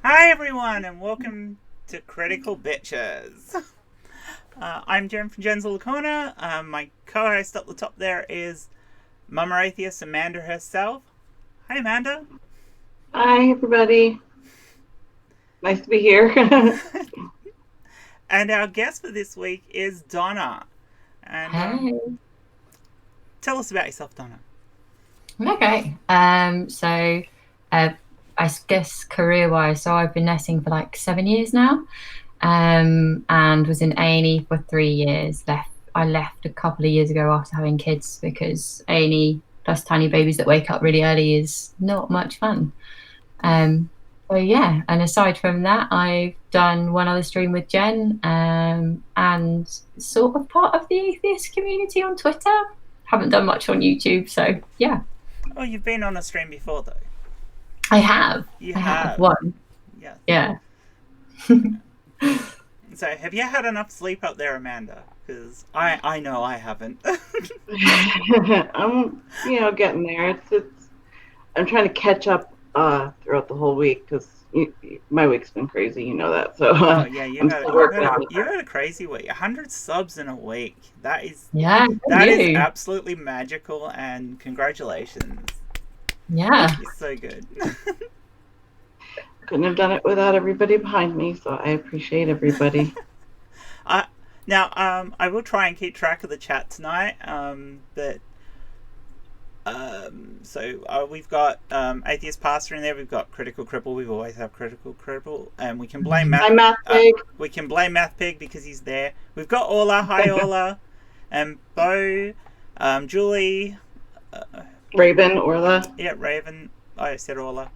Hi everyone, and welcome to Critical Bitches. I'm Jen from Jen's Little Corner. My co-host up the top there is Mama Atheist Amanda herself. Hi Amanda. Hi, everybody. Nice to be here. And our guest for this week is Donna. And Hey. Tell us about yourself, Donna. Okay. I guess career-wise, so I've been nursing for like 7 years now, and was in A&E for 3 years. I left a couple of years ago after having kids because A&E plus tiny babies that wake up really early is not much fun. So yeah, and aside from that, I've done one other stream with Jen, and sort of part of the atheist community on Twitter. Haven't done much on YouTube, so yeah. Oh, you've been on a stream before though. I have. You I have. have one. Yeah. Yeah. So, have you had enough sleep up there, Amanda? Because I know I haven't. I'm, getting there. I'm trying to catch up throughout the whole week because my week's been crazy. You know that. So Oh yeah, you've had it. a crazy week. 100 subs in a week. That is absolutely magical, and congratulations. Yeah. You're so good. Couldn't have done it without everybody behind me, so I appreciate everybody. Now, I will try and keep track of the chat tonight. We've got Atheist Pastor in there. We've got Critical Cripple. We always have Critical Cripple, and we can blame Math Pig. We can blame Math Pig because he's there. We've got Orla. Hi, Orla. And Bo, Julie. Raven, Orla. Yeah, Raven. I said Orla.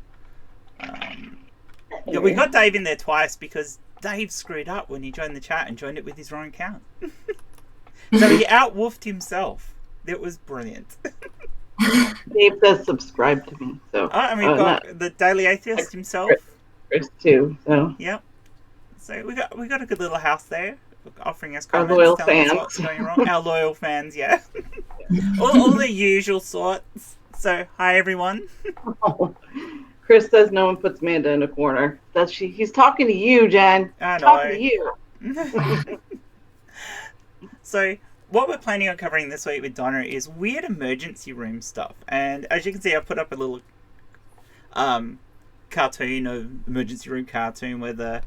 Yeah, we got Dave in there twice because Dave screwed up when he joined the chat and joined it with his wrong account. So he out-woofed himself. It was brilliant. Dave says subscribe to me. So. And we've got the Daily Atheist himself. Chris too. So. Yep. So we got a good little house there, offering us comments, our loyal telling fans. us what's going wrong. Our loyal fans, yeah. all the usual sorts. So hi everyone. Chris says no one puts Amanda in a corner. He's talking to you, Jen. I know. Talking to you. So what we're planning on covering this week with Donna is weird emergency room stuff. And as you can see, I put up a little cartoon of emergency room cartoon where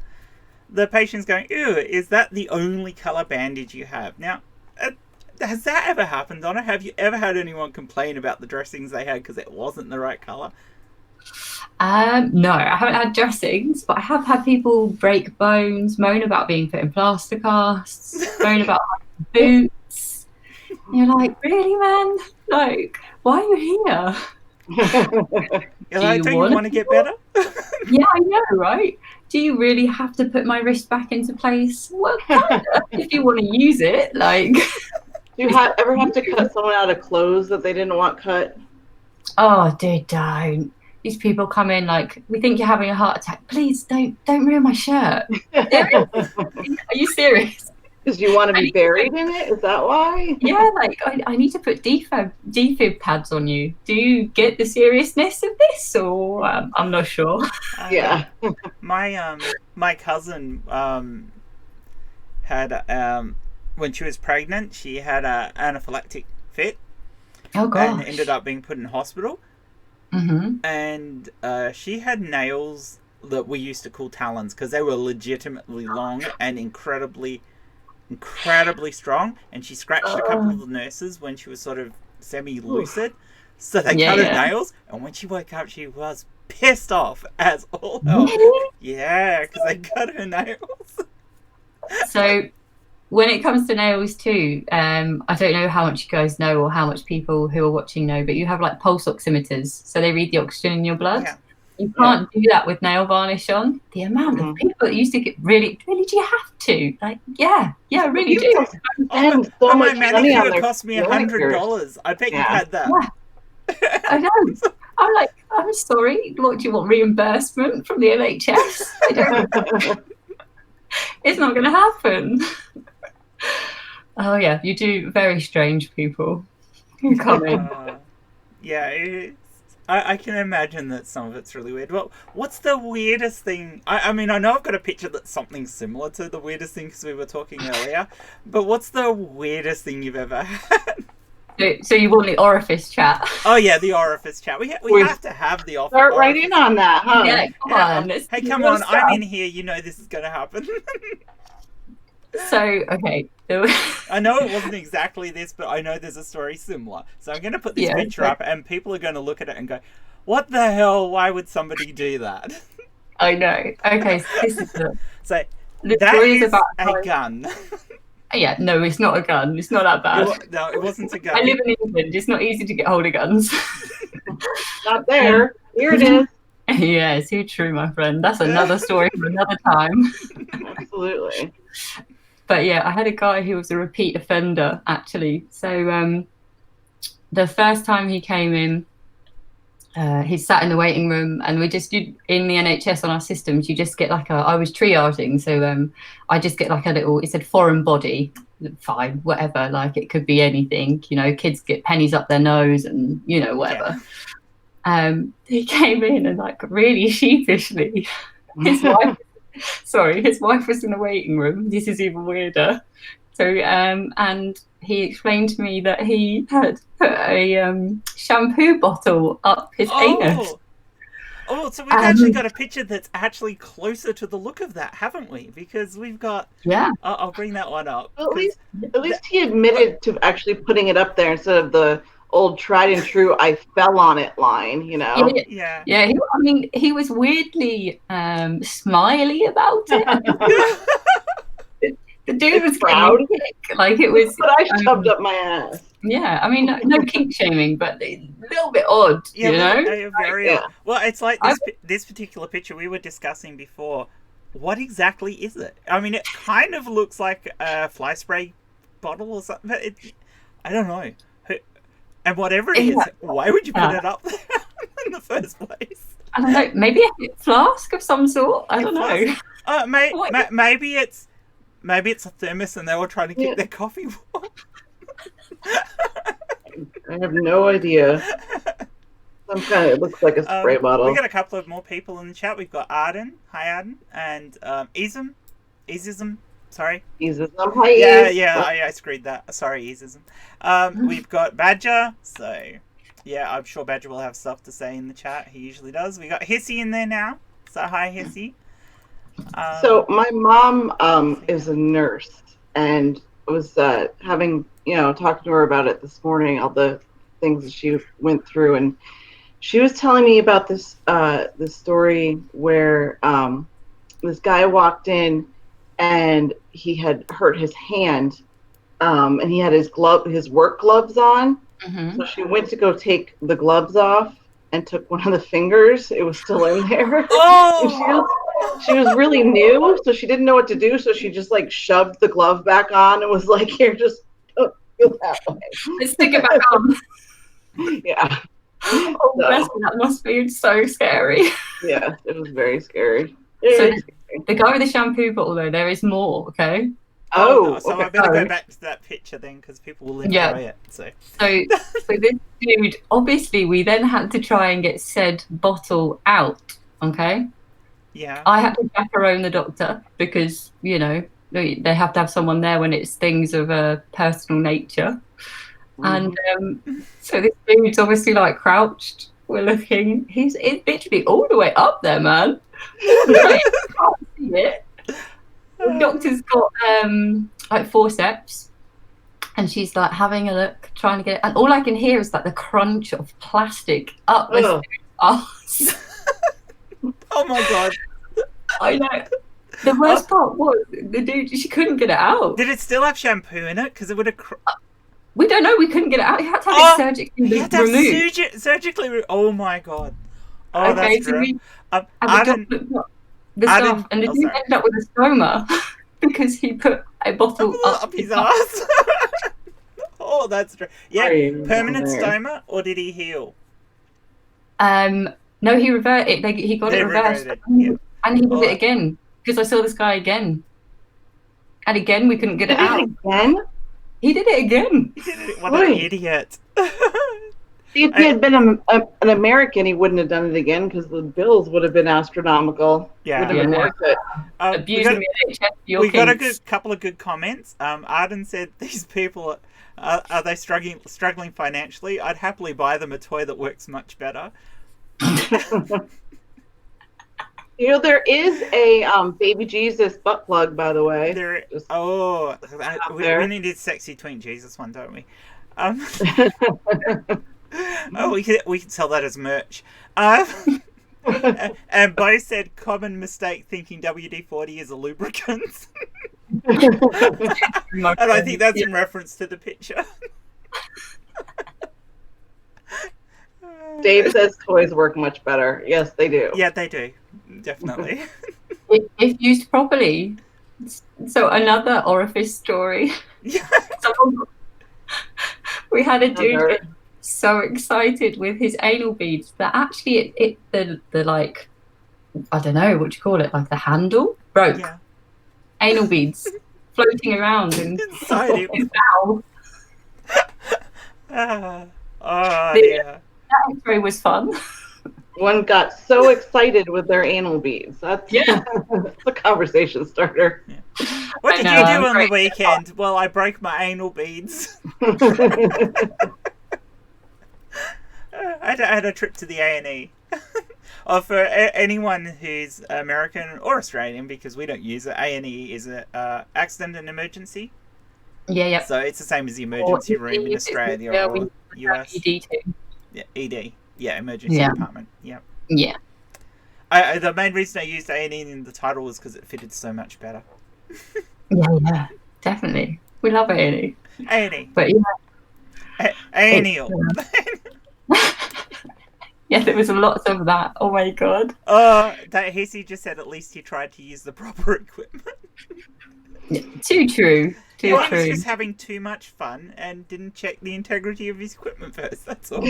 the patient's going, ew, is that the only colour bandage you have? Now, has that ever happened, Donna? Have you ever had anyone complain about the dressings they had because it wasn't the right colour? No, I haven't had dressings, but I have had people break bones, moan about being put in plaster casts, moan about boots. You're like, really, man? Like, why are you here? You're like, don't you want to get better? Yeah, I know, right? Do you really have to put my wrist back into place? Well, kind of, if you want to use it, like. Do you ever have to cut someone out of clothes that they didn't want cut? Oh, dude, don't. These people come in like, we think you're having a heart attack. Please don't ruin my shirt. Are you serious? Because you want to be buried in it? Is that why? Yeah, like I need to put defib pads on you. Do you get the seriousness of this, or I'm not sure. Yeah. My cousin had when she was pregnant, she had an anaphylactic fit. Oh gosh. And ended up being put in hospital. Mm-hmm. And she had nails that we used to call talons because they were legitimately long and incredibly strong. And she scratched a couple of the nurses when she was sort of semi-lucid. So they cut her nails. And when she woke up, she was pissed off as all hell. Yeah, because they cut her nails. So when it comes to nails too, I don't know how much you guys know or how much people who are watching know, but you have like pulse oximeters. So they read the oxygen in your blood. Yeah. You can't do that with nail varnish on. The amount of people that used to get really, do you have to? Like, yeah, really do. And so my manicure cost me $100. I bet you've had that. Yeah. I know. I'm like, I'm sorry. What do you want? Reimbursement from the NHS? I don't. It's not going to happen. Oh yeah, you do very strange people who come in. Yeah, I can imagine that some of it's really weird. Well, what's the weirdest thing? I mean, I know I've got a picture that's something similar to the weirdest thing because we were talking earlier, but what's the weirdest thing you've ever had? So you want the orifice chat? Oh, yeah, the orifice chat. We have to have the orifice. Start right in on that, huh? Yeah, come on. Hey, come on. I'm in here. You know this is going to happen. So, okay. I know it wasn't exactly this, but I know there's a story similar. So I'm going to put this picture up, and people are going to look at it and go, what the hell? Why would somebody do that? I know. Okay, so this is So the that story is about a gun. Yeah, no, it's not a gun. It's not that bad. No, it wasn't a gun. I live in England. It's not easy to get hold of guns. Not there. Here it is. Yeah, it's too true, my friend. That's another story for another time. Absolutely. But yeah, I had a guy who was a repeat offender, actually. So the first time he came in, he sat in the waiting room, and we just did in the NHS on our systems. You just get like I was triaging, so I just get like a little. It said foreign body, fine, whatever. Like it could be anything. You know, kids get pennies up their nose, and you know whatever. Yeah. He came in and like really sheepishly, his wife. Sorry, his wife was in the waiting room. This is even weirder. So and he explained to me that he had put a shampoo bottle up his anus. Oh, so we've actually got a picture that's actually closer to the look of that, haven't we? Because we've got... Yeah. I'll bring that one up. Well, at least he admitted to actually putting it up there instead of the old tried and true "I fell on it" line, you know? Yeah. He was weirdly smiley about it. The dude was proud. Like it was. But I shoved up my ass. Yeah, I mean, no kink shaming, but a little bit odd, you know? Very odd. Well, it's like this particular picture we were discussing before. What exactly is it? I mean, it kind of looks like a fly spray bottle or something, but I don't know. And whatever it is, why would you put it up there in the first place? I don't know. Maybe a flask of some sort. I don't know. Maybe it's a thermos and they were trying to keep their coffee warm. I have no idea. It looks like a spray bottle. We got a couple of more people in the chat. We've got Arden. Hi, Arden. And Isism. Sorry. Isism. Hi, I screwed that. Sorry, Isism. We've got Badger. So, yeah, I'm sure Badger will have stuff to say in the chat. He usually does. We got Hissy in there now. So, hi, Hissy. So my mom is a nurse, and was having talking to her about it this morning, all the things that she went through, and she was telling me about this story where this guy walked in and he had hurt his hand, and he had his work gloves on. Mm-hmm. So she went to go take the gloves off and took one of the fingers. It was still in there. Oh! She was really new, so she didn't know what to do. So she just like shoved the glove back on and was like, "Here, just feel that way. Let's stick it back on." Yeah. Oh, that must be so scary. Yeah, it was very scary. The guy with the shampoo bottle, though, there is more. Okay. So I better go back to that picture then, because people will enjoy it. So this dude, obviously, we then had to try and get said bottle out. Okay. Yeah. I had to chaperone the doctor because they have to have someone there when it's things of a personal nature. Mm. And so this dude's obviously like crouched. We're looking. It's literally all the way up there, man. I can't see it. The doctor's got like forceps, and she's like having a look, trying to get it. And all I can hear is like the crunch of plastic up this dude's ass. Oh my god. I know. The worst part was the dude, she couldn't get it out. Did it still have shampoo in it? Because it would have... We don't know. We couldn't get it out. He had to have it surgically removed. Oh my god. Oh, okay, that's so true. The stuff, and the dude ended up with a stoma because he put a bottle up his ass. Oh, that's true. Yeah, permanent stoma, or did he heal? No, he reverted. He got it reversed, and he did it again because I saw this guy again, and again we couldn't get it out. Again? He did it again. What an idiot! See, if he had been an American, he wouldn't have done it again because the bills would have been astronomical. Yeah. Would have been worth it. Abusing the NHS. We got a couple of good comments. Arden said, "These people are they struggling financially? I'd happily buy them a toy that works much better." You know, there is a baby Jesus butt plug, by the way. We needed sexy twink Jesus one, don't we? We can sell that as merch. And Bo said, "Common mistake thinking WD-40 is a lubricant." And I think that's in reference to the picture. Dave says toys work much better. Yes, they do. Yeah, they do. Definitely. If used properly. So another orifice story. We had a dude so excited with his anal beads that actually the like, I don't know what you call it, like the handle broke. Yeah. Anal beads floating around inside his mouth. Yeah. That X-ray was fun. One got so excited with their anal beads. That's a conversation starter. Yeah. What did you do on the weekend? Well, I broke my anal beads. I had a trip to the A&E. For anyone who's American or Australian, because we don't use it, A&E is an accident and emergency. Yeah. So it's the same as the emergency room in Australia or US. ED too. Yeah, ED. Yeah, emergency department. Yeah. Yeah. The main reason I used A&E in the title was because it fitted so much better. Yeah, definitely. We love A&E. A&E. But yeah. A&E. Yeah, there was lots of that. Oh my god. That Hissy just said at least he tried to use the proper equipment. Too true. He was just having too much fun and didn't check the integrity of his equipment first. That's all.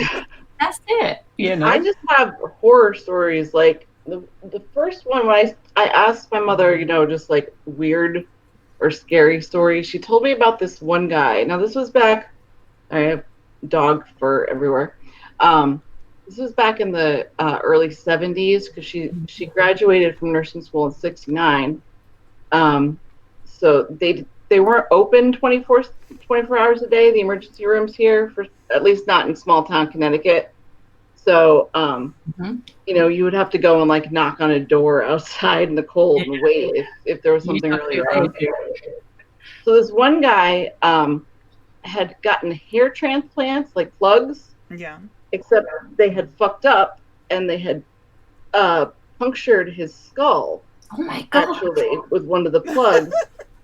That's it. You know. I just have horror stories. Like the first one when I asked my mother, just like weird or scary stories. She told me about this one guy. Now this was back. I have dog fur everywhere. This was back in the early 70s because she graduated from nursing school in '69. So they weren't open 24 hours a day, the emergency rooms here, for at least not in small town Connecticut. So, you would have to go and like knock on a door outside in the cold and wait if there was something really wrong. So this one guy had gotten hair transplants, like plugs. Yeah. Except they had fucked up and they had punctured his skull. Oh my god! Actually, with one of the plugs,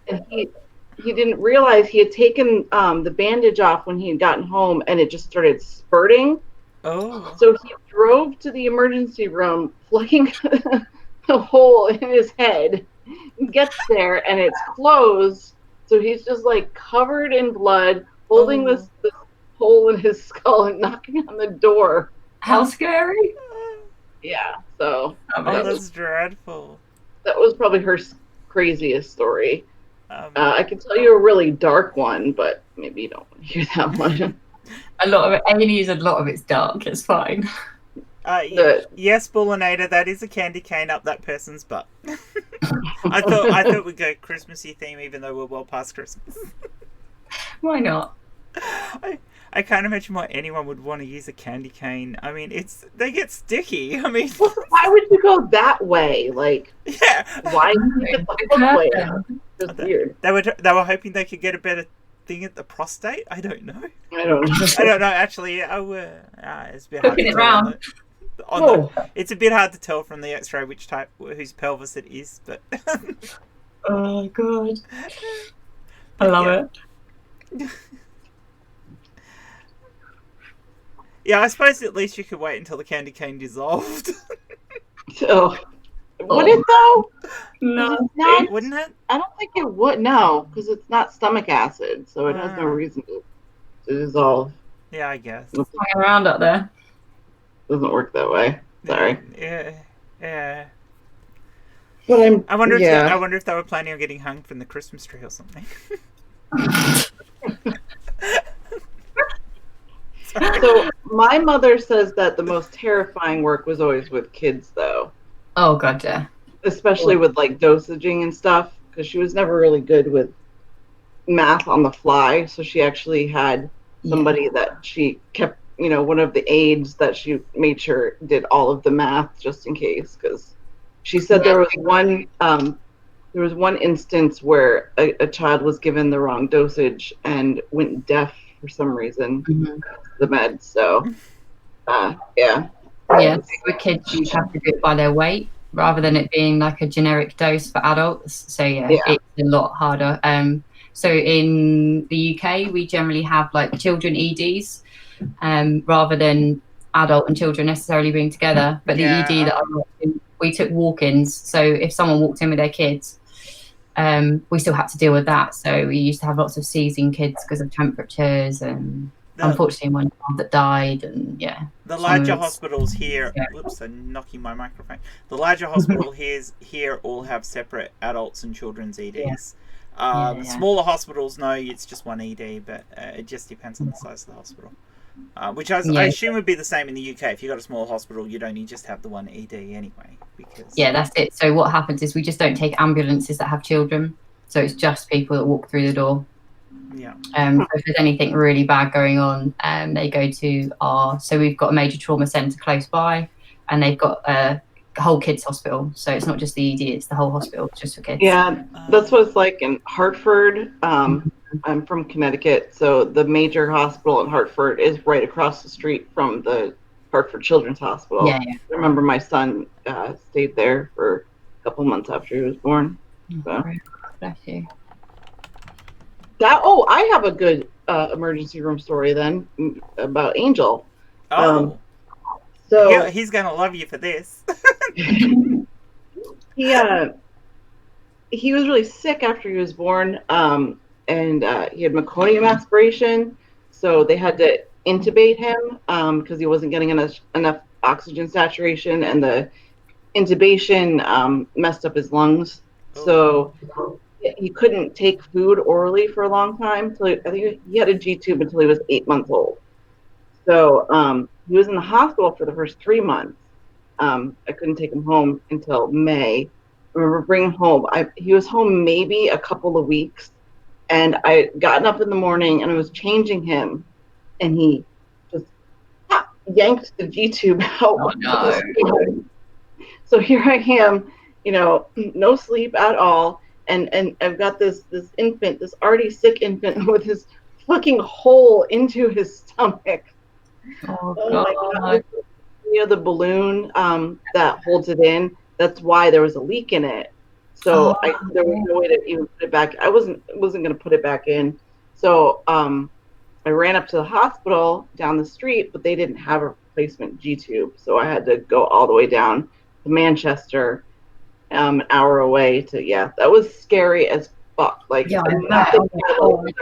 and he didn't realize he had taken the bandage off when he had gotten home, and it just started spurting. Oh! So he drove to the emergency room, plugging the hole in his head. He gets there, and it's closed. So he's just like covered in blood, holding this hole in his skull and knocking on the door. How scary! Yeah. So that's dreadful. That was probably her craziest story. I can tell you a really dark one, but maybe you don't want to hear that one. A lot of it, A&E, a lot of it's dark. It's fine. Yes, Bullinator, that is a candy cane up that person's butt. I thought we'd go Christmassy theme, even though we're well past Christmas. Why not? I can't imagine why anyone would want to use a candy cane. I mean, they get sticky. I mean, why would you go that way? Like, why get the hook way? Just weird. They were hoping they could get a better thing at the prostate. I don't know. I don't know. Actually, it's a bit hard to tell. It's a bit hard to tell from the X-ray whose pelvis it is, but. Oh god, I love it. Yeah, I suppose at least you could wait until the candy cane dissolved. Would it though? No, wouldn't it? I don't think it would. No, because it's not stomach acid, so it has no reason to dissolve. Yeah, I guess. It's hanging around up there. Doesn't work that way. Sorry. Yeah. But I wonder if they were planning on getting hung from the Christmas tree or something. So My mother says that the most terrifying work was always with kids, though. Oh god, yeah. Especially with like dosaging and stuff, because she was never really good with math on the fly. So she actually had somebody that she kept, one of the aides that she made sure did all of the math just in case. Because she said there was one instance where a child was given the wrong dosage and went deaf for some reason. The meds. So, yeah. Yeah, with kids, you have to do it by their weight rather than it being like a generic dose for adults. So it's a lot harder. So in the UK, we generally have like children EDs, rather than adult and children necessarily being together. But the ED that I worked in, we took walk-ins. So if someone walked in with their kids, we still had to deal with that. So we used to have lots of seizing kids because of temperatures and. Unfortunately, one that died, and the larger hospitals here. Whoops! I'm knocking my microphone. The larger hospital here all have separate adults and children's EDs. The smaller hospitals, no, it's just one ED, but it just depends on the size of the hospital. Which I assume would be the same in the UK. If you've got a small hospital, you'd only just have the one ED anyway. Because that's it. So what happens is we just don't take ambulances that have children. So it's just people that walk through the door. Yeah. So if there's anything really bad going on, they go to so we've got a major trauma centre close by, and they've got a whole kids hospital. So it's not just the ED; it's the whole hospital just for kids. Yeah, that's what it's like in Hartford. I'm from Connecticut, so the major hospital in Hartford is right across the street from the Hartford Children's Hospital. Yeah. I remember my son stayed there for a couple months after he was born. So. Bless you. I have a good emergency room story then about Angel. So he's gonna love you for this. He was really sick after he was born, and he had meconium aspiration, so they had to intubate him because he wasn't getting enough oxygen saturation, and the intubation messed up his lungs. So he couldn't take food orally for a long time. So I think he had a G-tube until he was 8 months old. So he was in the hospital for the first 3 months. I couldn't take him home until May. I remember bringing him home. He was home maybe a couple of weeks, and I gotten up in the morning and I was changing him, and he just yanked the G-tube out. Oh, no. So here I am, no sleep at all. And I've got this infant, this already sick infant with his fucking hole into his stomach. Oh God. The balloon that holds it in, that's why there was a leak in it. So there was no way to even put it back. I wasn't going to put it back in. So I ran up to the hospital down the street, but they didn't have a replacement G-tube. So I had to go all the way down to Manchester, an hour away that was scary as fuck. Like nothing has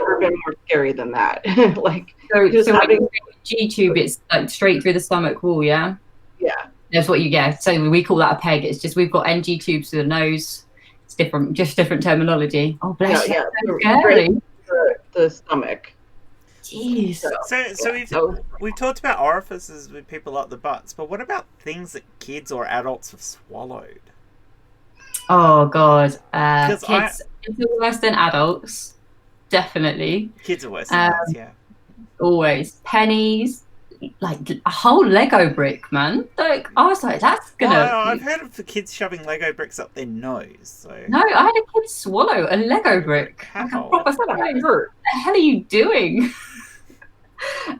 ever been more scary than that. Like so having G-tube, it's like straight through the stomach wall, yeah? Yeah. That's what you get. So we call that a peg. It's just we've got NG tubes to the nose. It's different, just different terminology. Oh bless you. The stomach. Jeez. So we've talked about orifices with people up the butts, but what about things that kids or adults have swallowed? Oh God, kids are worse than adults, definitely. Kids are worse than adults, yeah. Always pennies, like a whole Lego brick, man. Like I was like, that's gonna. Well, I've heard of the kids shoving Lego bricks up their nose. So no, I had a kid swallow a Lego brick. How? Like a proper thing. What the hell are you doing?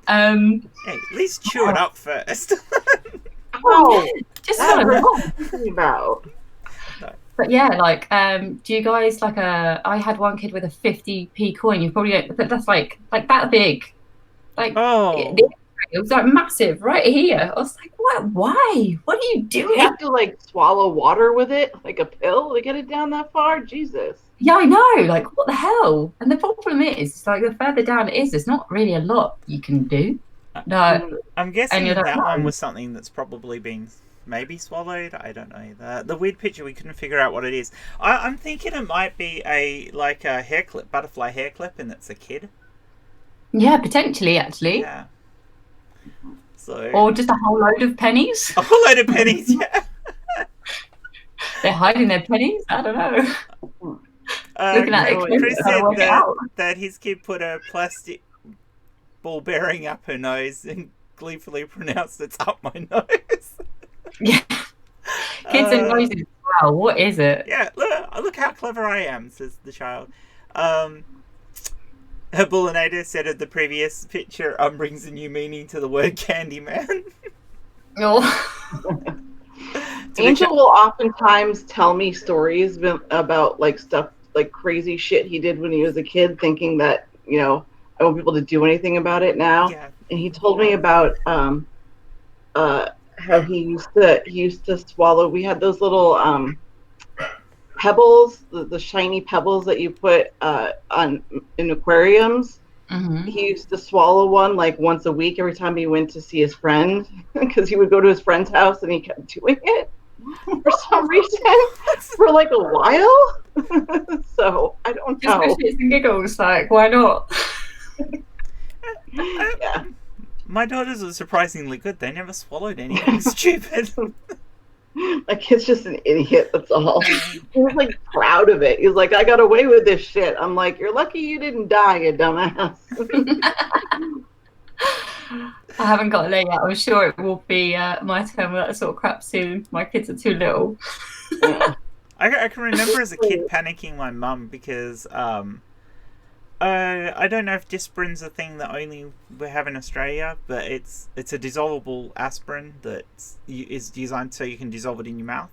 Hey, at least chew it up first. Just what about. But yeah, like, do you guys like I had one kid with a 50p coin. You probably don't, but that's like that big. Like, it was like massive right here. I was like, what? Why? What are you doing? You have to like swallow water with it, like a pill, to get it down that far. Jesus. Yeah, I know. Like, what the hell? And the problem is, like, the further down it is, there's not really a lot you can do. No, I'm guessing that one was something that's probably been maybe swallowed. I don't know. The weird picture, we couldn't figure out what it is. I'm thinking it might be a hair clip, butterfly hair clip, and it's a kid. Yeah, potentially, actually. Yeah. So Or just a whole load of pennies. a whole load of pennies, yeah. They're hiding their pennies. I don't know. Looking at it, Chris trying to said work it out. that his kid put a plastic ball bearing up her nose and gleefully pronounced it's up my nose. Yeah. Kids and noises. Wow, what is it? Yeah, look how clever I am, says the child. Her Bullinator said of the previous picture, brings a new meaning to the word Candyman. Oh. Angel will oftentimes tell me stories about like stuff, like crazy shit he did when he was a kid, thinking that, you know, I won't be able to do anything about it now. Yeah. And he told me about how he used to swallow. We had those little pebbles, the shiny pebbles that you put in aquariums. Mm-hmm. He used to swallow one like once a week every time he went to see his friend, because he would go to his friend's house and he kept doing it for some reason for like a while. So I don't know. Just for shits and giggles, like, why not? Yeah. My daughters are surprisingly good. They never swallowed anything stupid. My kid's just an idiot, that's all. He was like proud of it. He was like, I got away with this shit. I'm like, you're lucky you didn't die, you dumbass. I haven't got there yet. I'm sure it will be my turn with that sort of crap soon. My kids are too little. Yeah. I can remember as a kid panicking my mum because I don't know if Disprin's a thing that only we have in Australia, but it's a dissolvable aspirin that is designed so you can dissolve it in your mouth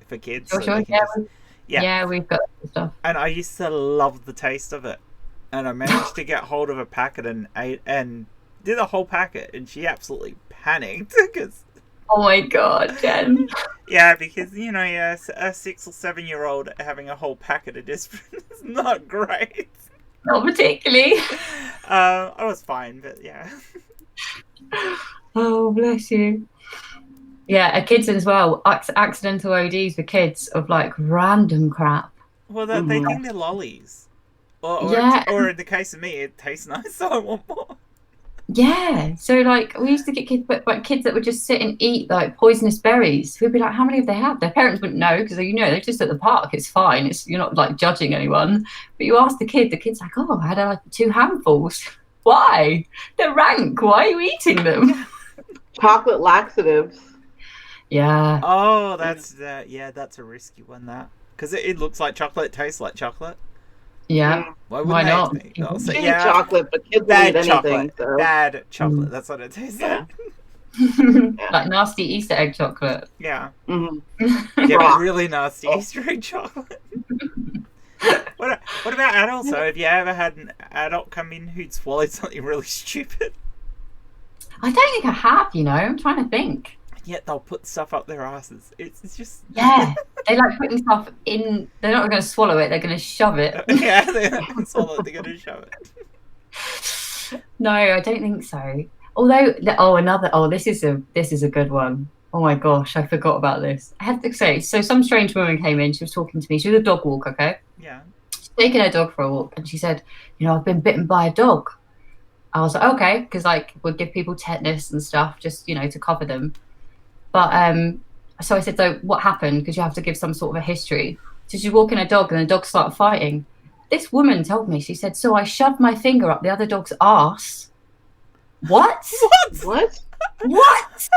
for kids. Sure, so sure. they can Yeah, we've got stuff. And I used to love the taste of it, and I managed to get hold of a packet and did a whole packet, and she absolutely panicked because. Oh my god, Jen. Yeah, because you know, a 6 or 7 year old having a whole packet of Disprin is not great. Not particularly. I was fine, but yeah. Oh, bless you. Yeah, kids as well. Accidental ODs for kids of like random crap. Well, they think they're lollies. Or in the case of me, it tastes nice, so I want more. Yeah, so like we used to get kids, but kids that would just sit and eat like poisonous berries. We'd be like, "How many have they had?" Their parents wouldn't know because they're just at the park. It's fine. You're not like judging anyone. But you ask the kid's like, "Oh, I had like 2 handfuls." Why? They're rank. Why are you eating them? Chocolate laxatives. Yeah. Oh, that's a risky one. That because it looks like chocolate, tastes like chocolate. Yeah. Why not? Chocolate, but kids bad don't eat anything. Chocolate. So. Bad chocolate. That's what it tastes like. Like nasty Easter egg chocolate. Yeah. Mm-hmm. Yeah, really nasty Easter egg chocolate. What about adults though? Have you ever had an adult come in who'd swallowed something really stupid? I don't think I have, I'm trying to think. Yet they'll put stuff up their asses. It's just... Yeah, they like putting stuff in... They're not going to swallow it, they're going to shove it. Yeah, they're not going to swallow it, they're going to shove it. No, I don't think so. Although, this is a good one. Oh my gosh, I forgot about this. I had to say, so some strange woman came in, she was talking to me, she was a dog walker, okay? Yeah. She's taking her dog for a walk, and she said, I've been bitten by a dog. I was like, okay, because like we'll give people tetanus and stuff, just to cover them. But so I said, so what happened? Because you have to give some sort of a history. So she's walking her dog, and the dog started fighting. This woman told me, she said, so I shoved my finger up the other dog's arse. What? What? What?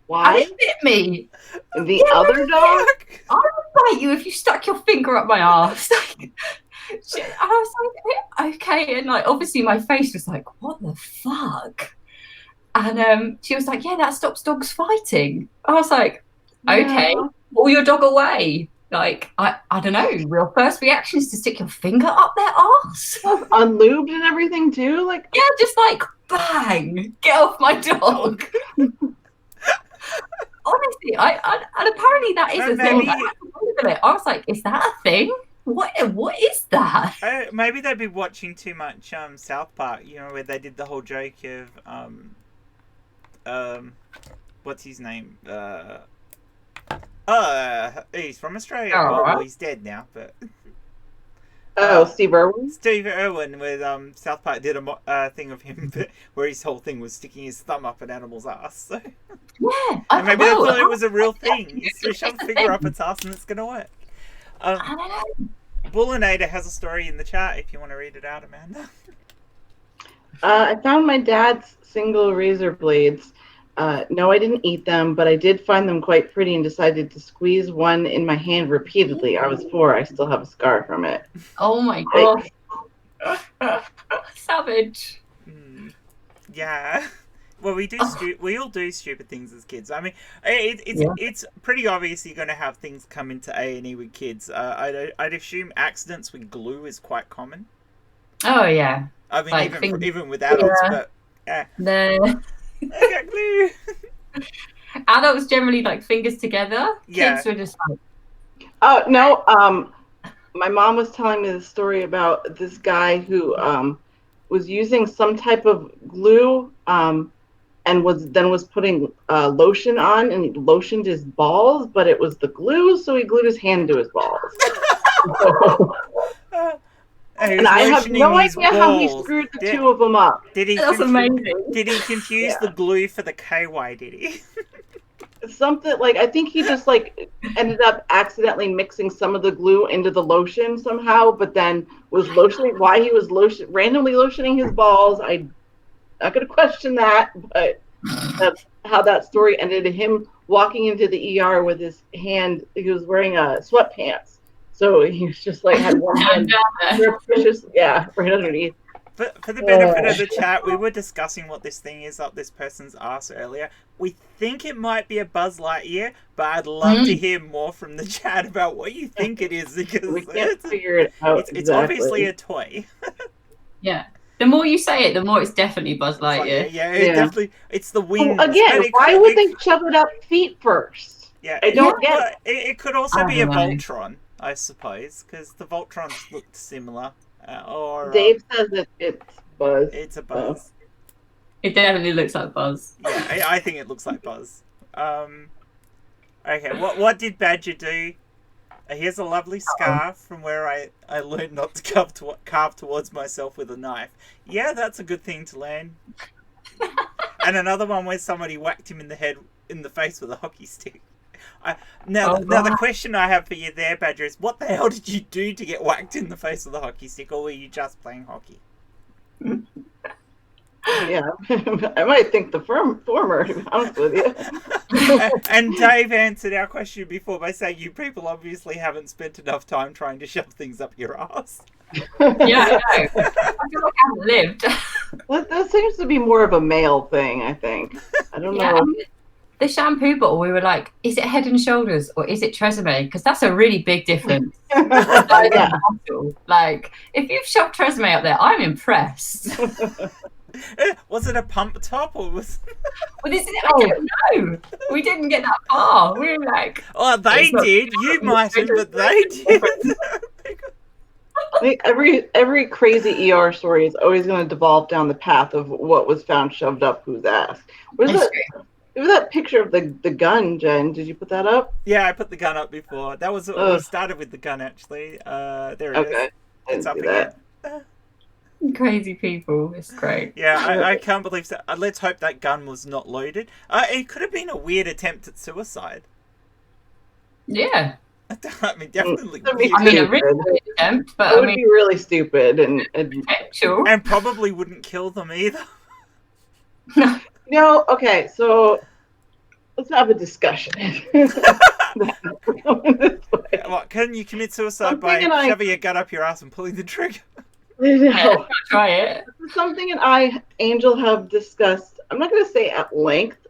Why? And it bit me. The other dog? I would bite you if you stuck your finger up my arse. I was like, okay, and like obviously my face was like, what the fuck? And she was like, yeah, that stops dogs fighting. I was like, okay, pull your dog away. Like, I don't know, your first reaction is to stick your finger up their arse? Unlubed and everything too? Like, yeah, just like, bang, get off my dog. Honestly, and apparently that is a thing. I was like, is that a thing? What is that? Maybe they'd be watching too much South Park, where they did the whole joke of what's his name? He's from Australia. Oh, well, he's dead now, but Oh, Steve Irwin. Steve Irwin with South Park did a thing of him where his whole thing was sticking his thumb up an animal's ass. So. Yeah, And maybe they thought it was a real thing. You shove a finger up its ass and it's gonna work. I don't know. Bullinator has a story in the chat if you want to read it out, Amanda. I found my dad's single razor blades. No, I didn't eat them, but I did find them quite pretty and decided to squeeze one in my hand repeatedly. I was 4. I still have a scar from it. Oh my god. Savage. Yeah. Well, we all do stupid things as kids. I mean, it's pretty obvious you're going to have things come into A&E with kids. I'd assume accidents with glue is quite common. Oh yeah. I mean, like even with adults, but yeah. No. I got glue. Adults generally like fingers together. Yeah. Kids were just like. Oh no. My mom was telling me the story about this guy who was using some type of glue and was putting lotion on, and he lotioned his balls, but it was the glue, so he glued his hand to his balls. And I have no idea how he screwed the two of them up. That's amazing. Did he confuse the glue for the KY, did he? Something like, I think he just like ended up accidentally mixing some of the glue into the lotion somehow, but then was lotioning, why he was randomly lotioning his balls. I'm not going to question that, but that's how that story ended. Him walking into the ER with his hand, he was wearing sweatpants. So he was just like, had one hand right underneath. For the benefit of the chat, we were discussing what this thing is up this person's ass earlier. We think it might be a Buzz Lightyear, but I'd love to hear more from the chat about what you think it is, because we can't figure it out. It's obviously a toy. Yeah. The more you say it, the more it's definitely Buzz Lightyear. Definitely. It's the wings. Well, again, why would they shove it up feet first? Yeah, I don't get it. It could also be a Voltron, I suppose, because the Voltrons looked similar. Dave says that it's Buzz. It's a Buzz. It definitely looks like Buzz. Yeah, I think it looks like Buzz. Okay, what did Badger do? Here's a lovely scar from where I learned not to carve towards myself with a knife. Yeah, that's a good thing to learn. And another one where somebody whacked him in the face with a hockey stick. Now the question I have for you there, Badger, is what the hell did you do to get whacked in the face with a hockey stick, or were you just playing hockey? Yeah, I might think the former, to be honest with you. And Dave answered our question before by saying you people obviously haven't spent enough time trying to shove things up your ass. Yeah, I know. I feel like I haven't lived. That seems to be more of a male thing, I think. I don't know. The shampoo bottle, we were like, is it Head and Shoulders or is it Tresemme? Because that's a really big difference. Like, if you've shoved Tresemme up there, I'm impressed. Was it a pump top or was? Well, I don't know. We didn't get that far. We were like, oh, they did. You mightn't, but they did. I think every crazy ER story is always going to devolve down the path of what was found shoved up whose ass. It was that picture of the gun, Jen. Did you put that up? Yeah, I put the gun up before. That was we started with the gun, actually. There it is. It's up again. Crazy people. It's great. Yeah, I can't believe that. Let's hope that gun was not loaded. It could have been a weird attempt at suicide. Yeah. I mean, definitely. A really weird attempt, but it would be really stupid and potential. And probably wouldn't kill them either. No, okay, so let's have a discussion. What, can you commit suicide by shoving your gun up your ass and pulling the trigger? No. Try it. Something Angel have discussed. I'm not going to say at length,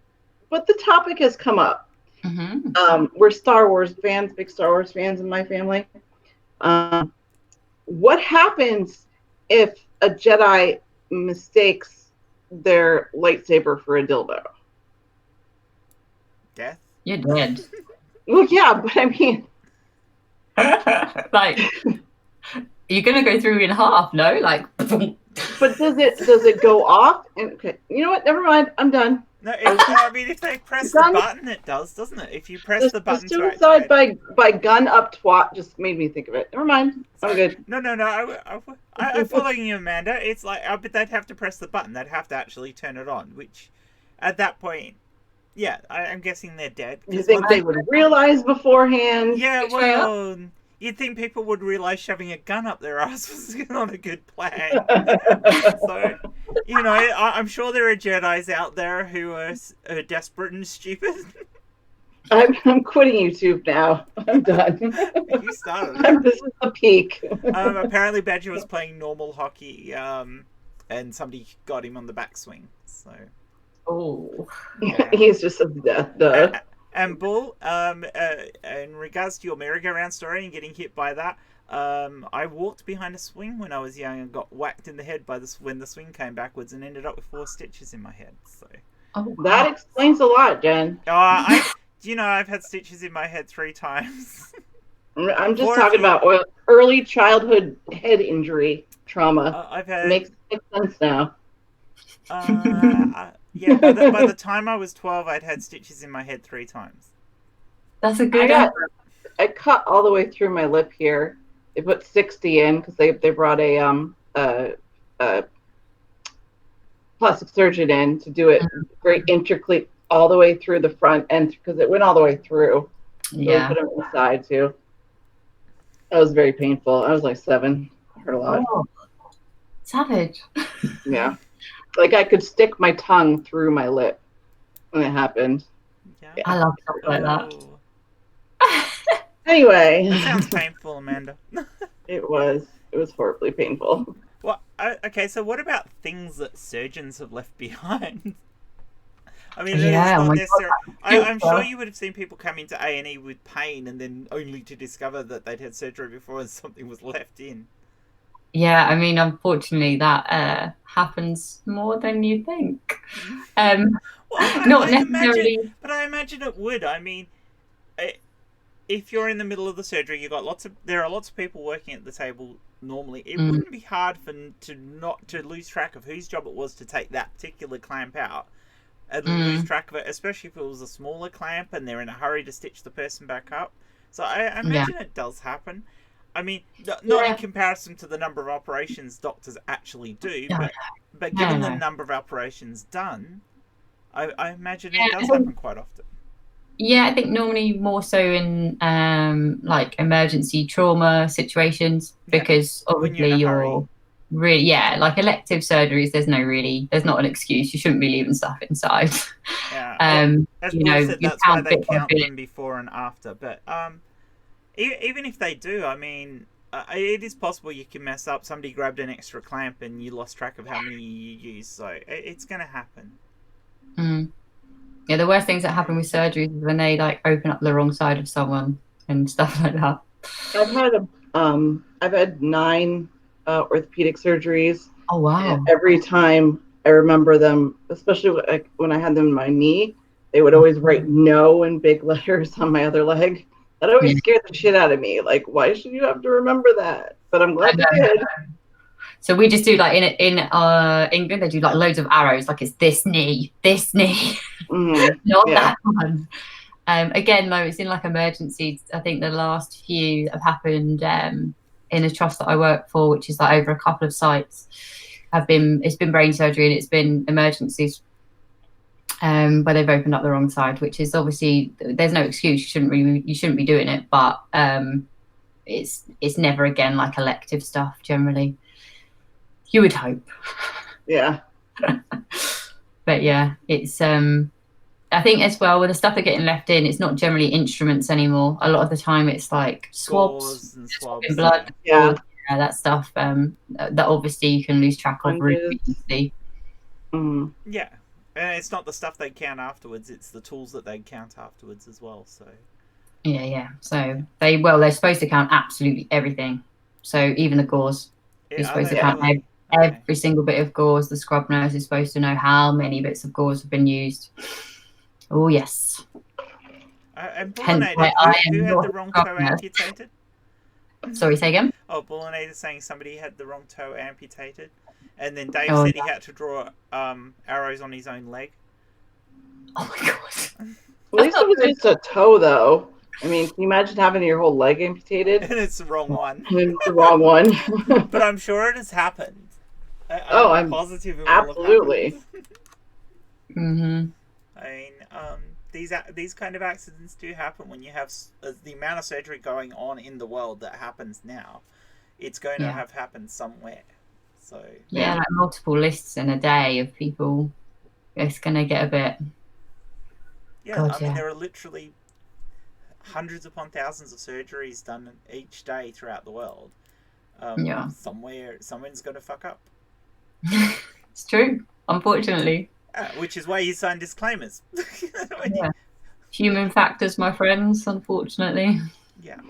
but the topic has come up. Mm-hmm. We're Star Wars fans, big Star Wars fans in my family. What happens if a Jedi mistakes their lightsaber for a dildo? Death? You're dead. Well, yeah, but I mean, like, you're gonna go through in half, no? Like, but does it go off? And okay, you know what? Never mind. I'm done. No, I mean, if they press the button, it does, doesn't it? If you press the button to suicide by gun up twat just made me think of it. Never mind. I'm good. No. I'm following you, Amanda. It's like, but they'd have to press the button. They'd have to actually turn it on, which, at that point, yeah, I'm guessing they're dead. You think they would realize beforehand? Yeah, well, you'd think people would realize shoving a gun up their ass was not a good plan. So, I'm sure there are Jedis out there who are desperate and stupid. I'm quitting YouTube now. I'm done. You started. This is the peak. Apparently, Badger was playing normal hockey, and somebody got him on the backswing. So. Oh. Yeah. He's just a duh. And Bull, in regards to your merry-go-round story and getting hit by that, I walked behind a swing when I was young and got whacked in the head by when the swing came backwards and ended up with 4 stitches in my head. So. Oh, that explains a lot, Jen. I've had stitches in my head 3 times. I'm just talking about early childhood head injury trauma. Makes sense now. Yeah, by the time I was 12, I'd had stitches in my head 3 times. That's a good. I cut all the way through my lip here. They put 60 in because they brought a plastic surgeon in to do it very intricately all the way through the front end because it went all the way through. Yeah. So they put it inside too. That was very painful. I was like 7. I hurt a lot. Oh, savage. Yeah. Like I could stick my tongue through my lip when it happened. Yeah. I love stuff like that. Anyway. That sounds painful, Amanda. It was horribly painful. Well, okay, so what about things that surgeons have left behind? I mean, I'm sure you would have seen people come into A&E with pain and then only to discover that they'd had surgery before and something was left in. Yeah, I mean, unfortunately, that happens more than you think. Not necessarily. But I imagine it would. I mean, if you're in the middle of the surgery, there are lots of people working at the table normally. It wouldn't be hard to lose track of whose job it was to take that particular clamp out and lose track of it, especially if it was a smaller clamp and they're in a hurry to stitch the person back up. So I imagine it does happen. I mean, not in comparison to the number of operations doctors actually do, but given the number of operations done, I imagine it does happen quite often. Yeah, I think normally more so in like emergency trauma situations because obviously you're really like elective surgeries. There's not an excuse. You shouldn't be leaving stuff inside. Yeah, as Paul said, that's why they count them before and after. But even if they do, I mean, it is possible you can mess up. Somebody grabbed an extra clamp and you lost track of how many you used. So it's going to happen. Yeah, the worst things that happen with surgeries is when they like open up the wrong side of someone and stuff like that. I've had 9 orthopedic surgeries. Oh wow! And every time I remember them, especially when I had them in my knee, they would always write "no" in big letters on my other leg. That always scared the shit out of me. Like, why should you have to remember that? But I'm glad they did. So we just do like in England, they do like loads of arrows, like it's this knee, not that one. Again, though, it's in like emergencies. I think the last few have happened in a trust that I work for, which is like over a couple of sites. It's been brain surgery and it's been emergencies where they've opened up the wrong side, which is obviously there's no excuse. You shouldn't be doing it, but it's never again like elective stuff generally. You would hope. Yeah. But yeah, it's I think as well with the stuff they're getting left in, it's not generally instruments anymore. A lot of the time it's like swabs and blood. Yeah, that stuff that obviously you can lose track of really easily. Yeah. And it's not the stuff they count afterwards, it's the tools that they count afterwards as well. So yeah. So they're supposed to count absolutely everything. So even the gauze. You're supposed to count every single bit of gauze. The scrub nurse is supposed to know how many bits of gauze have been used. Oh, yes. And Bullinator, who had the wrong toe amputated? Sorry, say again? Oh, Bullinator saying somebody had the wrong toe amputated. And then Dave said he had to draw arrows on his own leg. Oh my god. At least it was just a toe, though. I mean, can you imagine having your whole leg amputated? And it's the wrong one. And it's the wrong one. But I'm sure it has happened. I'm positive it absolutely. will have happened. Mm-hmm. I mean, these kind of accidents do happen when you have the amount of surgery going on in the world that happens now. It's going to have happened somewhere. So yeah, like multiple lists in a day of people. It's gonna get a bit. yeah, God, I mean, there are literally hundreds upon thousands of surgeries done each day throughout the world. Someone's going to fuck up. It's true, unfortunately. Which is why you sign disclaimers. Human factors, my friends, unfortunately. Yeah.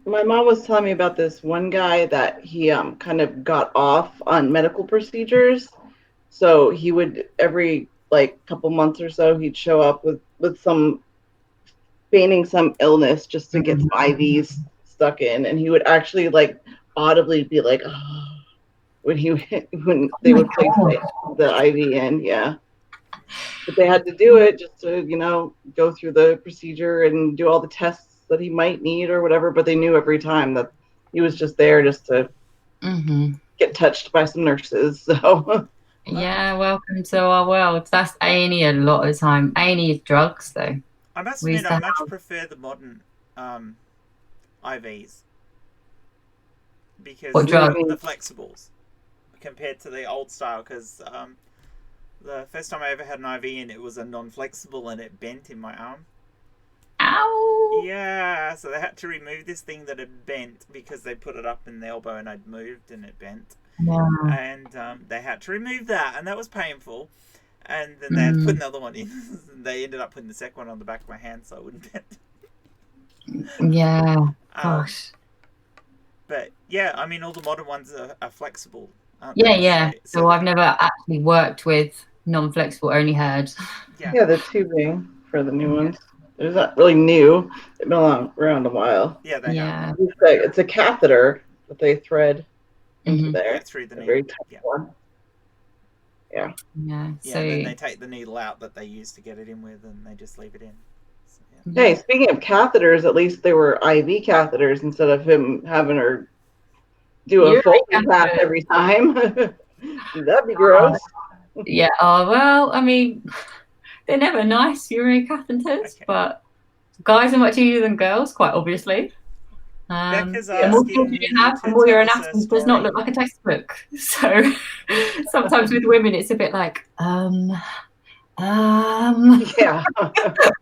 My mom was telling me about this one guy that he kind of got off on medical procedures. So he would every couple months or so he'd show up with some feigning some illness just to get some IVs stuck in, and he would actually audibly be like, oh, when they would place the IV in, yeah. But they had to do it just to go through the procedure and do all the tests that he might need or whatever. But they knew every time that he was just there just to get touched by some nurses. So. Yeah, welcome to our world. That's A&E a lot of the time. A&E is drugs, though. I must admit, I much prefer the modern IVs because the flexibles compared to the old style. Because the first time I ever had an IV in, it was a non-flexible and it bent in my arm. Ow! Yeah, so they had to remove this thing that had bent because they put it up in the elbow and I'd moved and it bent. Yeah. And they had to remove that, and that was painful. And then they had to put another one in. They ended up putting the second one on the back of my hand so I wouldn't bend. Yeah, gosh. But yeah, I mean, all the modern ones are flexible. Yeah. So I've never actually worked with non-flexible, only heard. Yeah, the tubing for the new ones. It's not really new. They've been around a while. Yeah, they have. It's a catheter that they thread into there. Through the needle. Very tight one. Yeah. So and then they take the needle out that they used to get it in with, and they just leave it in. So, Hey, speaking of catheters, at least they were IV catheters instead of him having her do a full bath every time. That'd be gross. Yeah. Oh well, I mean, they're never nice urinary catheters, but guys are much easier than girls, quite obviously. The more children you have, the more your anatomy does not look like a textbook. So sometimes with women, it's a bit like, Yeah.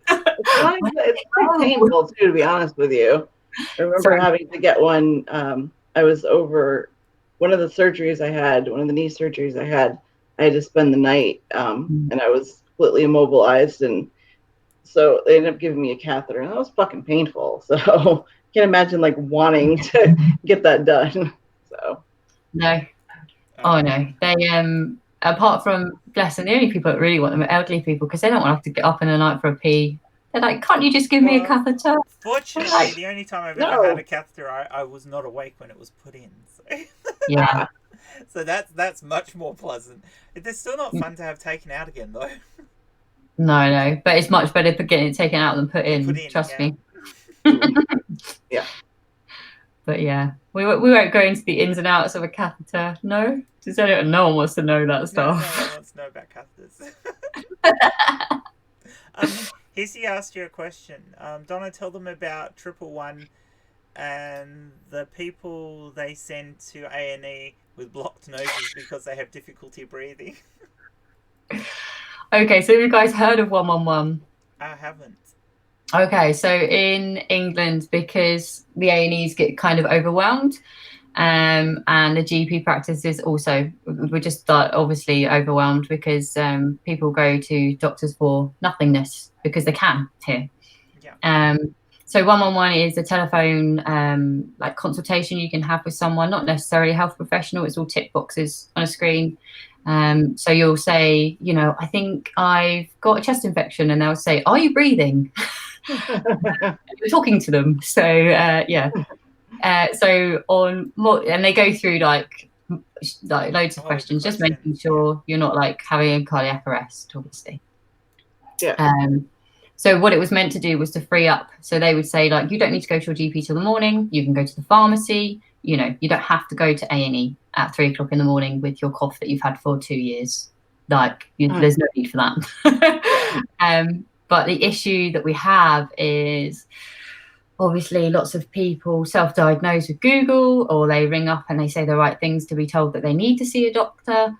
It's quite painful too, to be honest with you. I remember having to get one. I was over one of the surgeries I had, one of the knee surgeries I had to spend the night, and I was completely immobilized, and so they ended up giving me a catheter, and that was fucking painful. So I can't imagine wanting to get that done. So no. Oh no. They apart from bless them, the only people that really want them are elderly people because they don't want to have to get up in the night for a pee. They're like, can't you just give me a catheter? Fortunately, the only time I've ever had a catheter, I was not awake when it was put in. So. Yeah. So that's much more pleasant. It's still not fun to have taken out again, though. No, but it's much better for getting it taken out than put in. Trust me. Yeah. But yeah, we won't go into the ins and outs of a catheter. No, no one wants to know that stuff. No one wants to know about catheters. Hissy asked you a question. Donna, tell them about 111 and the people they send to A&E with blocked noses because they have difficulty breathing. Okay, so have you guys heard of 111? I haven't. Okay, so in England, because the A&Es get kind of overwhelmed, and the GP practices also, we're just obviously overwhelmed because people go to doctors for nothingness because they can here. Yeah. So 111 is a telephone consultation you can have with someone, not necessarily a health professional. It's all tick boxes on a screen. So you'll say, I think I've got a chest infection, and they'll say, are you breathing? You're talking to them. So yeah. And they go through like loads of questions, just making sure you're not having a cardiac arrest, obviously. Yeah. So what it was meant to do was to free up. So they would say, like, you don't need to go to your GP till the morning. You can go to the pharmacy. You know, you don't have to go to A&E at 3 o'clock in the morning with your cough that you've had for 2 years. Like, there's no need for that. But the issue that we have is obviously lots of people self-diagnose with Google, or they ring up and they say the right things to be told that they need to see a doctor.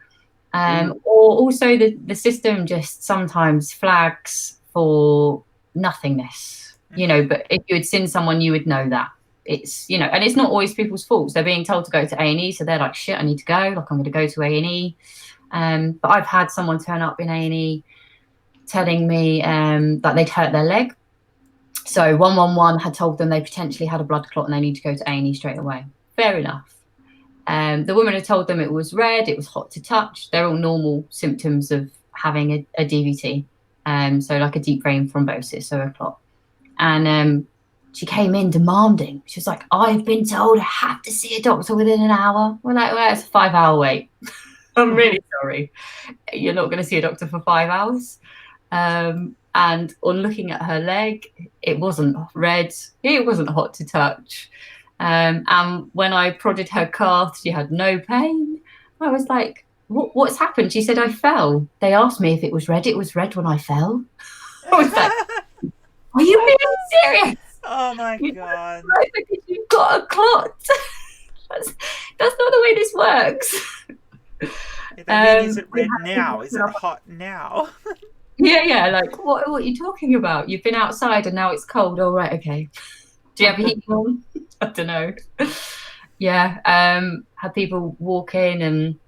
Or also the system just sometimes flags for nothingness, you know, but if you had seen someone, you would know that. It's, you know, and it's not always people's faults. They're being told to go to A&E, so they're like, shit, I need to go, like I'm going to go to A&E. But I've had someone turn up in A&E telling me that they'd hurt their leg. So 111 had told them they potentially had a blood clot and they need to go to A&E straight away. Fair enough. The woman had told them it was red, it was hot to touch. They're all normal symptoms of having a DVT. So like a deep vein thrombosis, so a clot. And she came in demanding. She was like, I've been told I have to see a doctor within an hour. We're like, well, it's a 5-hour wait. I'm really sorry. You're not going to see a doctor for 5 hours. And on looking at her leg, it wasn't red. It wasn't hot to touch. And when I prodded her calf, she had no pain. I was like, what's happened? She said, I fell. They asked me if it was red. It was red when I fell. I was like, are you being serious? Oh my God. Right, because you've got a clot. That's not the way this works. Is it red now? Is it hot now? Yeah. Like, what are you talking about? You've been outside and now it's cold. All right, okay. Do you have a heat on? I don't know. Yeah. Had people walk in and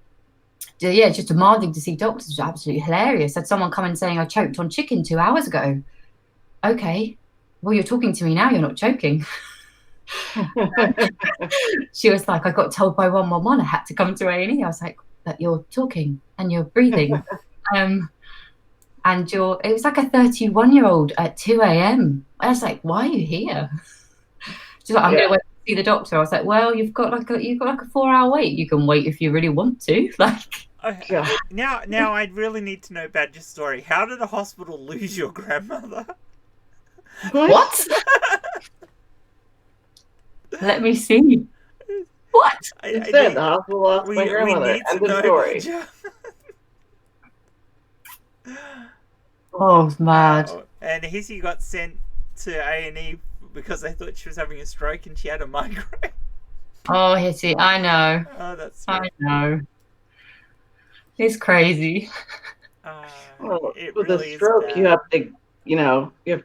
just demanding to see doctors. Was absolutely hilarious. Had someone come in saying, I choked on chicken 2 hours ago. Okay. Well, you're talking to me now. You're not choking. She was like, I got told by 111 I had to come to A&E. I was like, but you're talking and you're breathing. And it was like a 31-year-old at 2 a.m. I was like, why are you here? She's like, I'm going to wait to see the doctor. I was like, well, you've got like a 4-hour wait. You can wait if you really want to. Like, okay. Now I really need to know about your story. How did a hospital lose your grandmother? What? Let me see. What? Instead, the hospital lost my grandmother. End of story. Oh, mad. And Hissy got sent to A&E because they thought she was having a stroke and she had a migraine. Oh, Hissy, I know. Oh, that's sweet. I know. It's crazy. Well, with a stroke, you have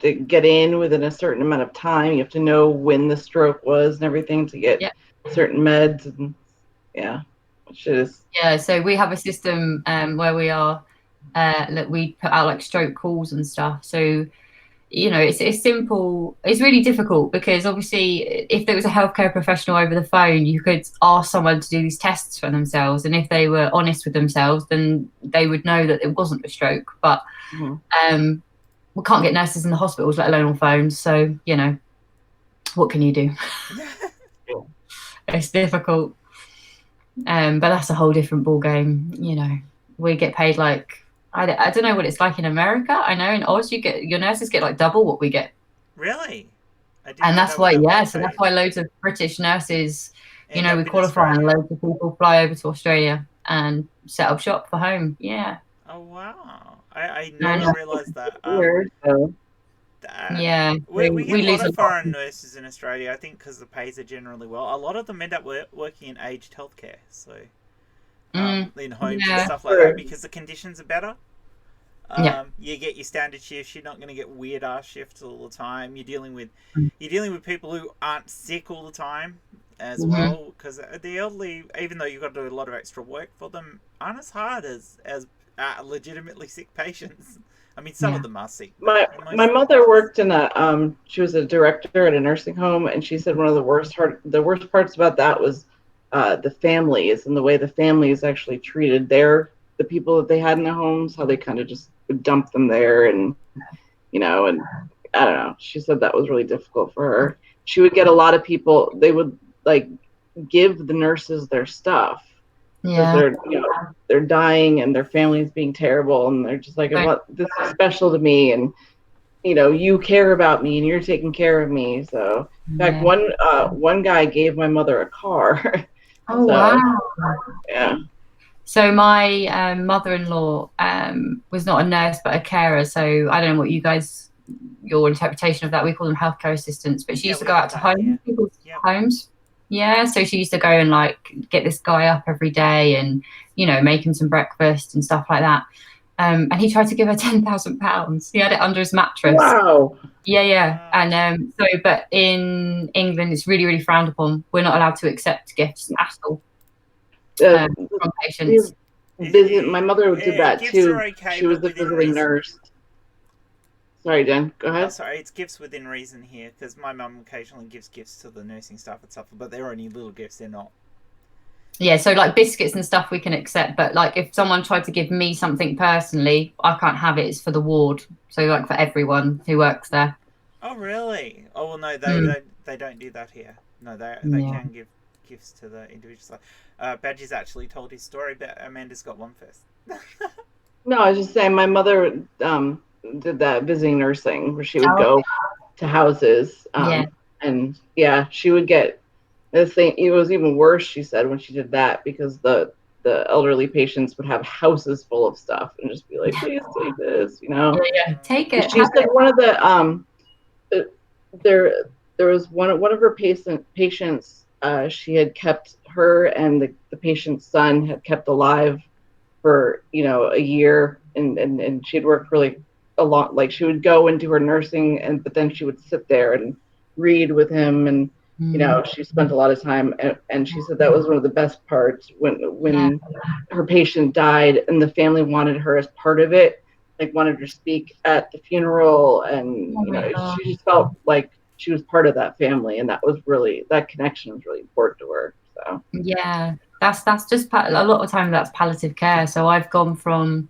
to get in within a certain amount of time. You have to know when the stroke was and everything to get certain meds. And so we have a system where we are we put out like stroke calls and stuff. So, you know, it's simple. It's really difficult because obviously if there was a healthcare professional over the phone, you could ask someone to do these tests for themselves. And if they were honest with themselves, then they would know that it wasn't a stroke. But we can't get nurses in the hospitals, let alone on phones. So, you know, what can you do? It's difficult. But that's a whole different ball game. You know, we get paid like, I don't know what it's like in America. I know in Oz, your nurses get like double what we get. Really? And that's why, so that's why loads of British nurses, you know, we qualify and loads of people fly over to Australia and set up shop for home. Yeah. Oh, wow. I never realised that. Weird, so. Yeah. We get a lot of foreign nurses in Australia, I think, because the pays are generally well. A lot of them end up working in aged healthcare, so in homes and stuff like that, because the conditions are better. You get your standard shifts. You're not going to get weird ass shifts all the time. You're dealing with people who aren't sick all the time as well, because the elderly, even though you've got to do a lot of extra work for them, aren't as hard as legitimately sick patients. I mean, some of them are sick. My mother worked in she was a director at a nursing home, and she said one of the worst parts about that was the families and the way the families actually treated the people that they had in the homes, how they kind of just would dump them there, and you know, and I don't know. She said that was really difficult for her. She would get a lot of people. They would like give the nurses their stuff, because they're dying and their family's being terrible, and they're just like, "What? This is special to me," and you care about me and you're taking care of me. So, in fact, one guy gave my mother a car. Oh, wow. Yeah. So my mother-in-law was not a nurse but a carer. So I don't know what your interpretation of that. We call them healthcare assistants, but she used to go out to people's homes. Yeah, so she used to go and like get this guy up every day and make him some breakfast and stuff like that. And he tried to give her £10,000. He had it under his mattress. Wow. Yeah. And but in England, it's really, really frowned upon. We're not allowed to accept gifts at all from patients. My mother did that too. Okay, she was a visiting nurse. Sorry, Dan. Go ahead. Oh, sorry, it's gifts within reason here, because my mum occasionally gives gifts to the nursing staff and stuff, but they're only little gifts. They're not. Yeah, so like biscuits and stuff we can accept, but like if someone tried to give me something personally, I can't have it. It's for the ward, so like for everyone who works there. Oh, really? Oh, well, no, they don't do that here. No, they can give gifts to the individual staff. Badger's actually told his story, but Amanda's got one first. No, I was just saying my mother did that visiting nursing where she would go to houses. And she would get this thing. It was even worse, she said, when she did that, because the elderly patients would have houses full of stuff and just be like, please take this, take it. She said one of the there was one of her patients, she had kept her and the patient's son had kept alive for a year, and she'd worked really a lot. Like, she would go into her nursing, but then she would sit there and read with him, and she spent a lot of time, and she said that was one of the best parts when her patient died and the family wanted her as part of it, like wanted her to speak at the funeral, and she just felt like she was part of that family, and that connection was really important to her. So that's just a lot of time that's palliative care. So I've gone from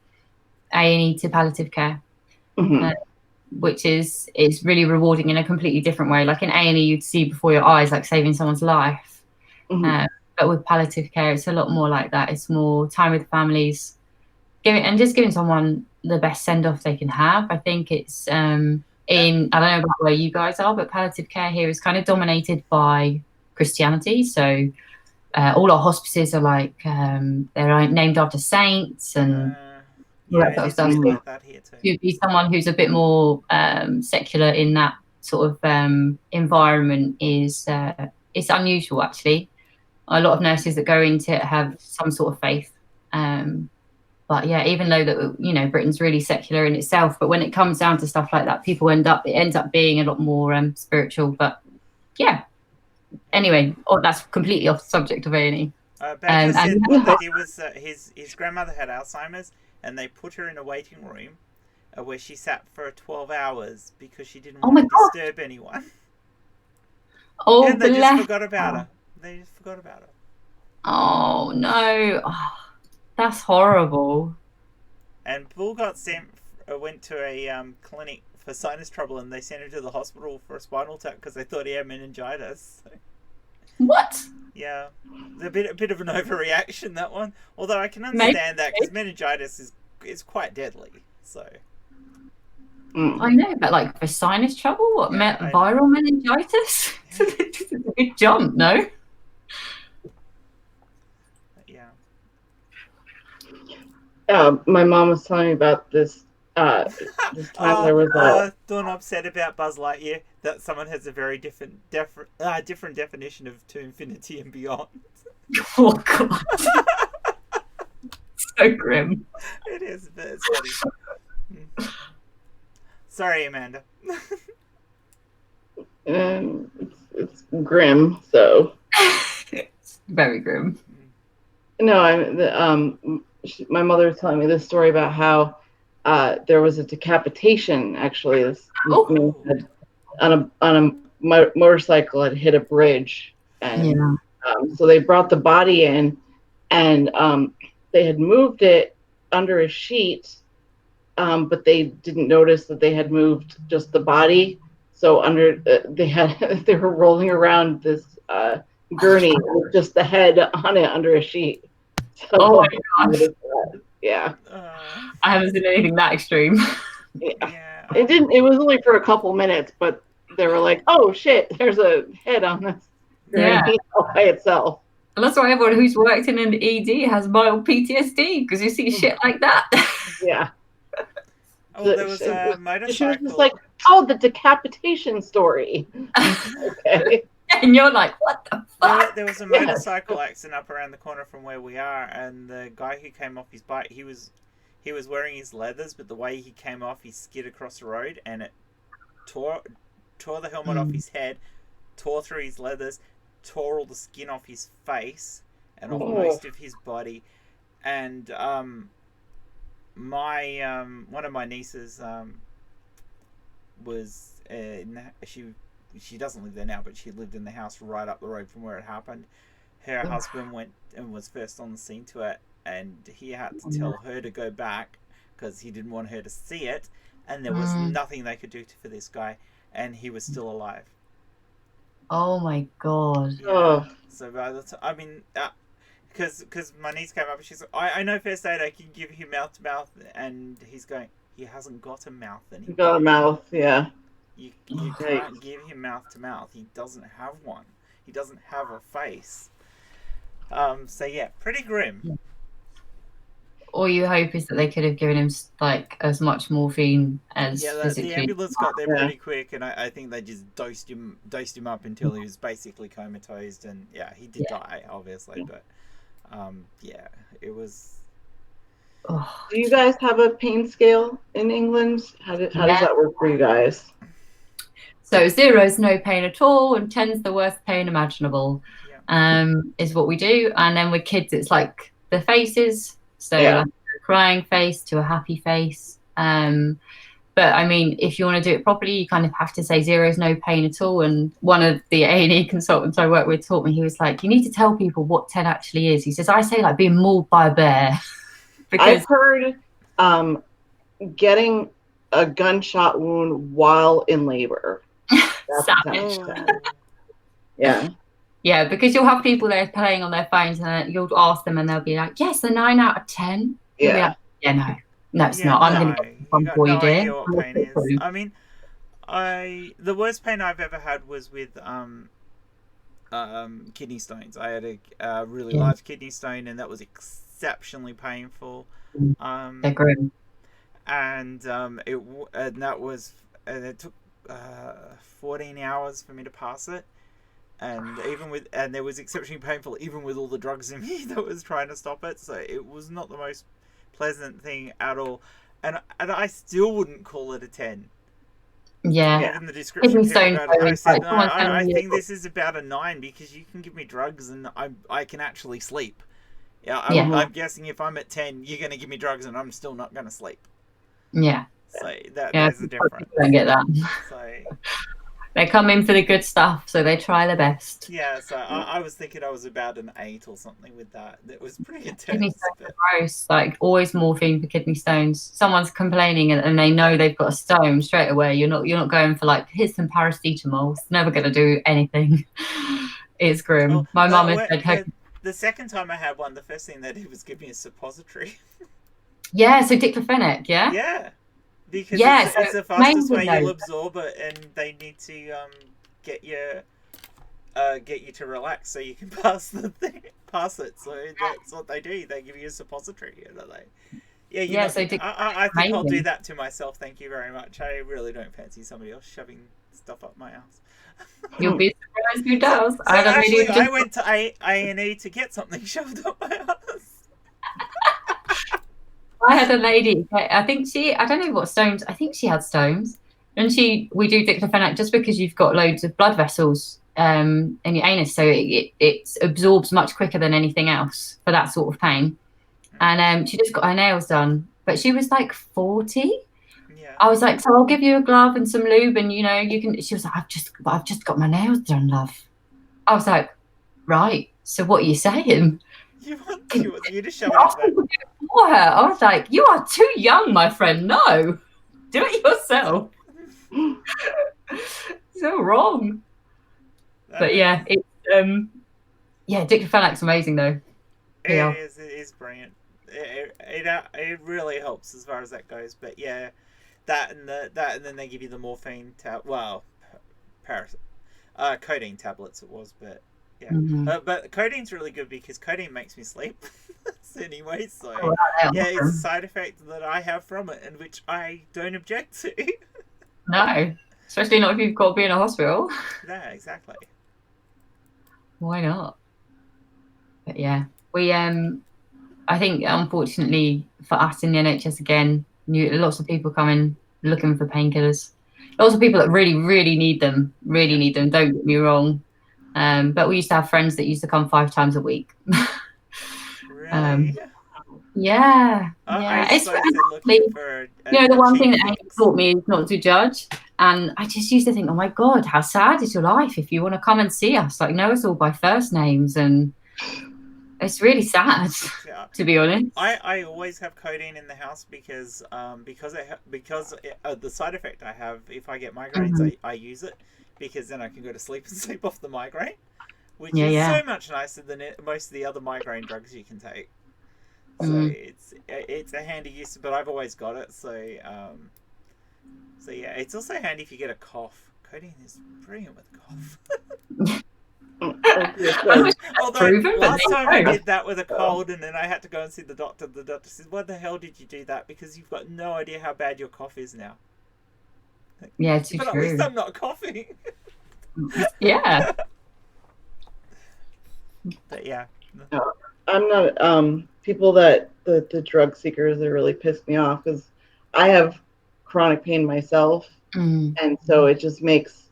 A&E to palliative care. Which is really rewarding in a completely different way. Like in A&E, you'd see before your eyes, like saving someone's life. But with palliative care, it's a lot more like that. It's more time with families, giving someone the best send-off they can have. I think it's I don't know about where you guys are, but palliative care here is kind of dominated by Christianity. So all our hospices are like they're named after saints and that sort of stuff. Like that here too. To be someone who's a bit more secular in that sort of environment is it's unusual, actually. A lot of nurses that go into it have some sort of faith. But even though that Britain's really secular in itself, but when it comes down to stuff like that, it ends up being a lot more spiritual. But anyway, that's completely off the subject of A&E. Badger said what they did was his grandmother had Alzheimer's, and they put her in a waiting room where she sat for 12 hours because she didn't want to disturb anyone. Oh, they just forgot about her. They just forgot about her. Oh, no. Oh, that's horrible. And Bull went to a clinic for sinus trouble, and they sent him to the hospital for a spinal tap because they thought he had meningitis. So. What? Yeah, a bit of an overreaction, that one. Although I can understand that because meningitis is quite deadly. So I know, but like for sinus trouble, viral meningitis? It's a big jump, no? My mom was telling me about this. This time there was Dawn upset about Buzz Lightyear that someone has a very different definition of to infinity and beyond. Oh God, so grim. It is, but it's funny. Sorry, Amanda. It's grim, so it's very grim. No, my mother was telling me this story about how there was a decapitation. Actually, this man had, on a motorcycle had hit a bridge, and so they brought the body in, and they had moved it under a sheet, but they didn't notice that they had moved just the body. So they were rolling around this gurney with just the head on it under a sheet. So, Oh my gosh. yeah. I haven't seen anything that extreme. Yeah. It was only for a couple minutes, but they were like, oh shit, there's a head on this gurney all by itself. And that's why everyone who's worked in an ED has mild PTSD, because you see shit like that. Yeah. Oh, there was a motorcycle. She was just like, oh, the decapitation story. Okay. And you're like, what the fuck? There was a motorcycle accident up around the corner from where we are, and the guy who came off his bike, he was wearing his leathers, but the way he came off, he skid across the road, and it tore the helmet off his head, tore through his leathers, tore all the skin off his face and off most of his body. And my one of my nieces was she doesn't live there now, but she lived in the house right up the road from where it happened. Her husband went and was first on the scene to it, and he had to tell her to go back because he didn't want her to see it, and there was nothing they could do for this guy, and he was still alive. Oh my god. Yeah. So by the time, I mean, because my niece came up and she's like, I know first aid, I can give you mouth to mouth, and he's going, he hasn't got a mouth anymore. He's got a mouth, yeah. You can't give him mouth to mouth. He doesn't have one. He doesn't have a face. So yeah, pretty grim. All you hope is that they could have given him like as much morphine as physically. The ambulance got there pretty quick, and I think they just dosed him up until he was basically comatose, and he did die, obviously, but it was. Oh. Do you guys have a pain scale in England? How does that work for you guys? So 0 is no pain at all, and 10's the worst pain imaginable. Is what we do, and then with kids, it's like the faces. So like a crying face to a happy face. But I mean, if you want to do it properly, you kind of have to say 0 is no pain at all. And one of the A&E consultants I work with taught me, he was like, you need to tell people what 10 actually is. He says, I say like being mauled by a bear. Because I've heard getting a gunshot wound while in labor. Savage. Yeah. Yeah, because you'll have people there playing on their phones, and you'll ask them, and they'll be like, "Yes, a 9 out of 10." Yeah. Like, no, it's not. I'm going to get one for you, dear. What pain is. I mean, the worst pain I've ever had was with kidney stones. I had a really large kidney stone, and that was exceptionally painful. They're grim. And it took 14 hours for me to pass it. And there was exceptionally painful even with all the drugs in me that was trying to stop it. So it was not the most pleasant thing at all. And I still wouldn't call it a 10. Yeah. In the description I said, no, I think this is about a 9 because you can give me drugs and I can actually sleep. I'm guessing if I'm at 10, you're going to give me drugs and I'm still not going to sleep. Yeah. So there's a difference. I don't get that. So... They come in for the good stuff, so they try their best. Yeah, so I was thinking I was about an 8 or something with that. It was pretty intense. Kidney stones are gross. Like, always morphine for kidney stones. Someone's complaining and they know they've got a stone straight away. You're not going for like, here's some paracetamol. It's never going to do anything. It's grim. Well, my mum has said... The second time I had one, the first thing they did was give me a suppository. Yeah, so diclofenac, yeah? Yeah. Because it's the fastest way you'll absorb it, and they need to get you to relax so you can pass it. So that's what they do. They give you a suppository, don't they? I think I'll do that to myself. Thank you very much. I really don't fancy somebody else shoving stuff up my ass. You'll be surprised who does. So I went to A&E to get something shoved up my ass. I had a lady, I don't know what stones, I think she had stones. And we do diclofenac just because you've got loads of blood vessels in your anus. So it absorbs much quicker than anything else for that sort of pain. And she just got her nails done. But she was like 40. Yeah. I was like, so I'll give you a glove and some lube and, you can, she was like, I've just got my nails done, love. I was like, right. So what are you saying? You just shove it up there. For her. I was like, you are too young, my friend. No, do it yourself. So wrong. But yeah, it's diclofenac's amazing though. It is brilliant. It really helps as far as that goes. But yeah, that and then they give you the morphine codeine tablets it was, but yeah. But codeine's really good because codeine makes me sleep anyway. So yeah, it's a side effect that I have from it, and which I don't object to. No, especially not if you've got to be in a hospital. Yeah, exactly. Why not? But yeah, we I think unfortunately for us in the NHS again, lots of people coming looking for painkillers. Lots of people that really need them. Need them. Don't get me wrong. But we used to have friends that used to come 5 times a week. Really? Yeah. I suppose they're looking for the one thing that Amy taught me is not to judge. And I just used to think, oh my God, how sad is your life if you want to come and see us? Like, know us all by first names. And it's really sad, to be honest. I always have codeine in the house because the side effect I have if I get migraines, I use it because then I can go to sleep and sleep off the migraine, which is so much nicer than most of the other migraine drugs you can take. So it's a handy use, but I've always got it. So yeah, it's also handy if you get a cough. Codeine is brilliant with a cough. Although last time I did that with a cold and then I had to go and see the doctor said, "What the hell did you do that? Because you've got no idea how bad your cough is now." Yeah, it's but true. At least I'm not coughing. Yeah. But yeah. No, I'm not. People that the drug seekers, they really piss me off because I have chronic pain myself, and so it just makes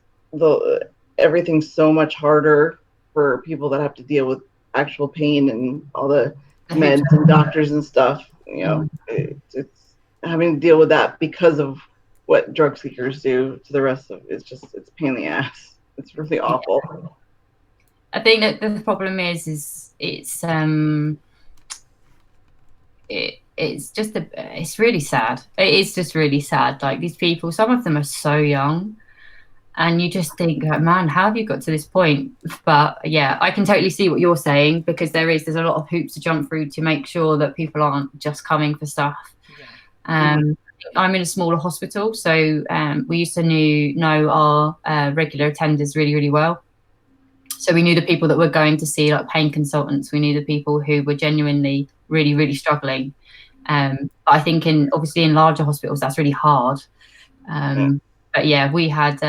everything so much harder for people that have to deal with actual pain and all the meds and doctors and stuff. You know, it's having to deal with that because of what drug seekers do to the rest of it's a pain in the ass. It's really awful. I think that the problem is it's it's really sad. It is just really sad. Like these people, some of them are so young, and you just think, man, how have you got to this point? But yeah, I can totally see what you're saying because there's a lot of hoops to jump through to make sure that people aren't just coming for stuff. Yeah. I'm in a smaller hospital, so we used to know our regular attenders really well. So we knew the people that were going to see like pain consultants. We knew the people who were genuinely really struggling. But I think obviously in larger hospitals that's really hard. But yeah, we had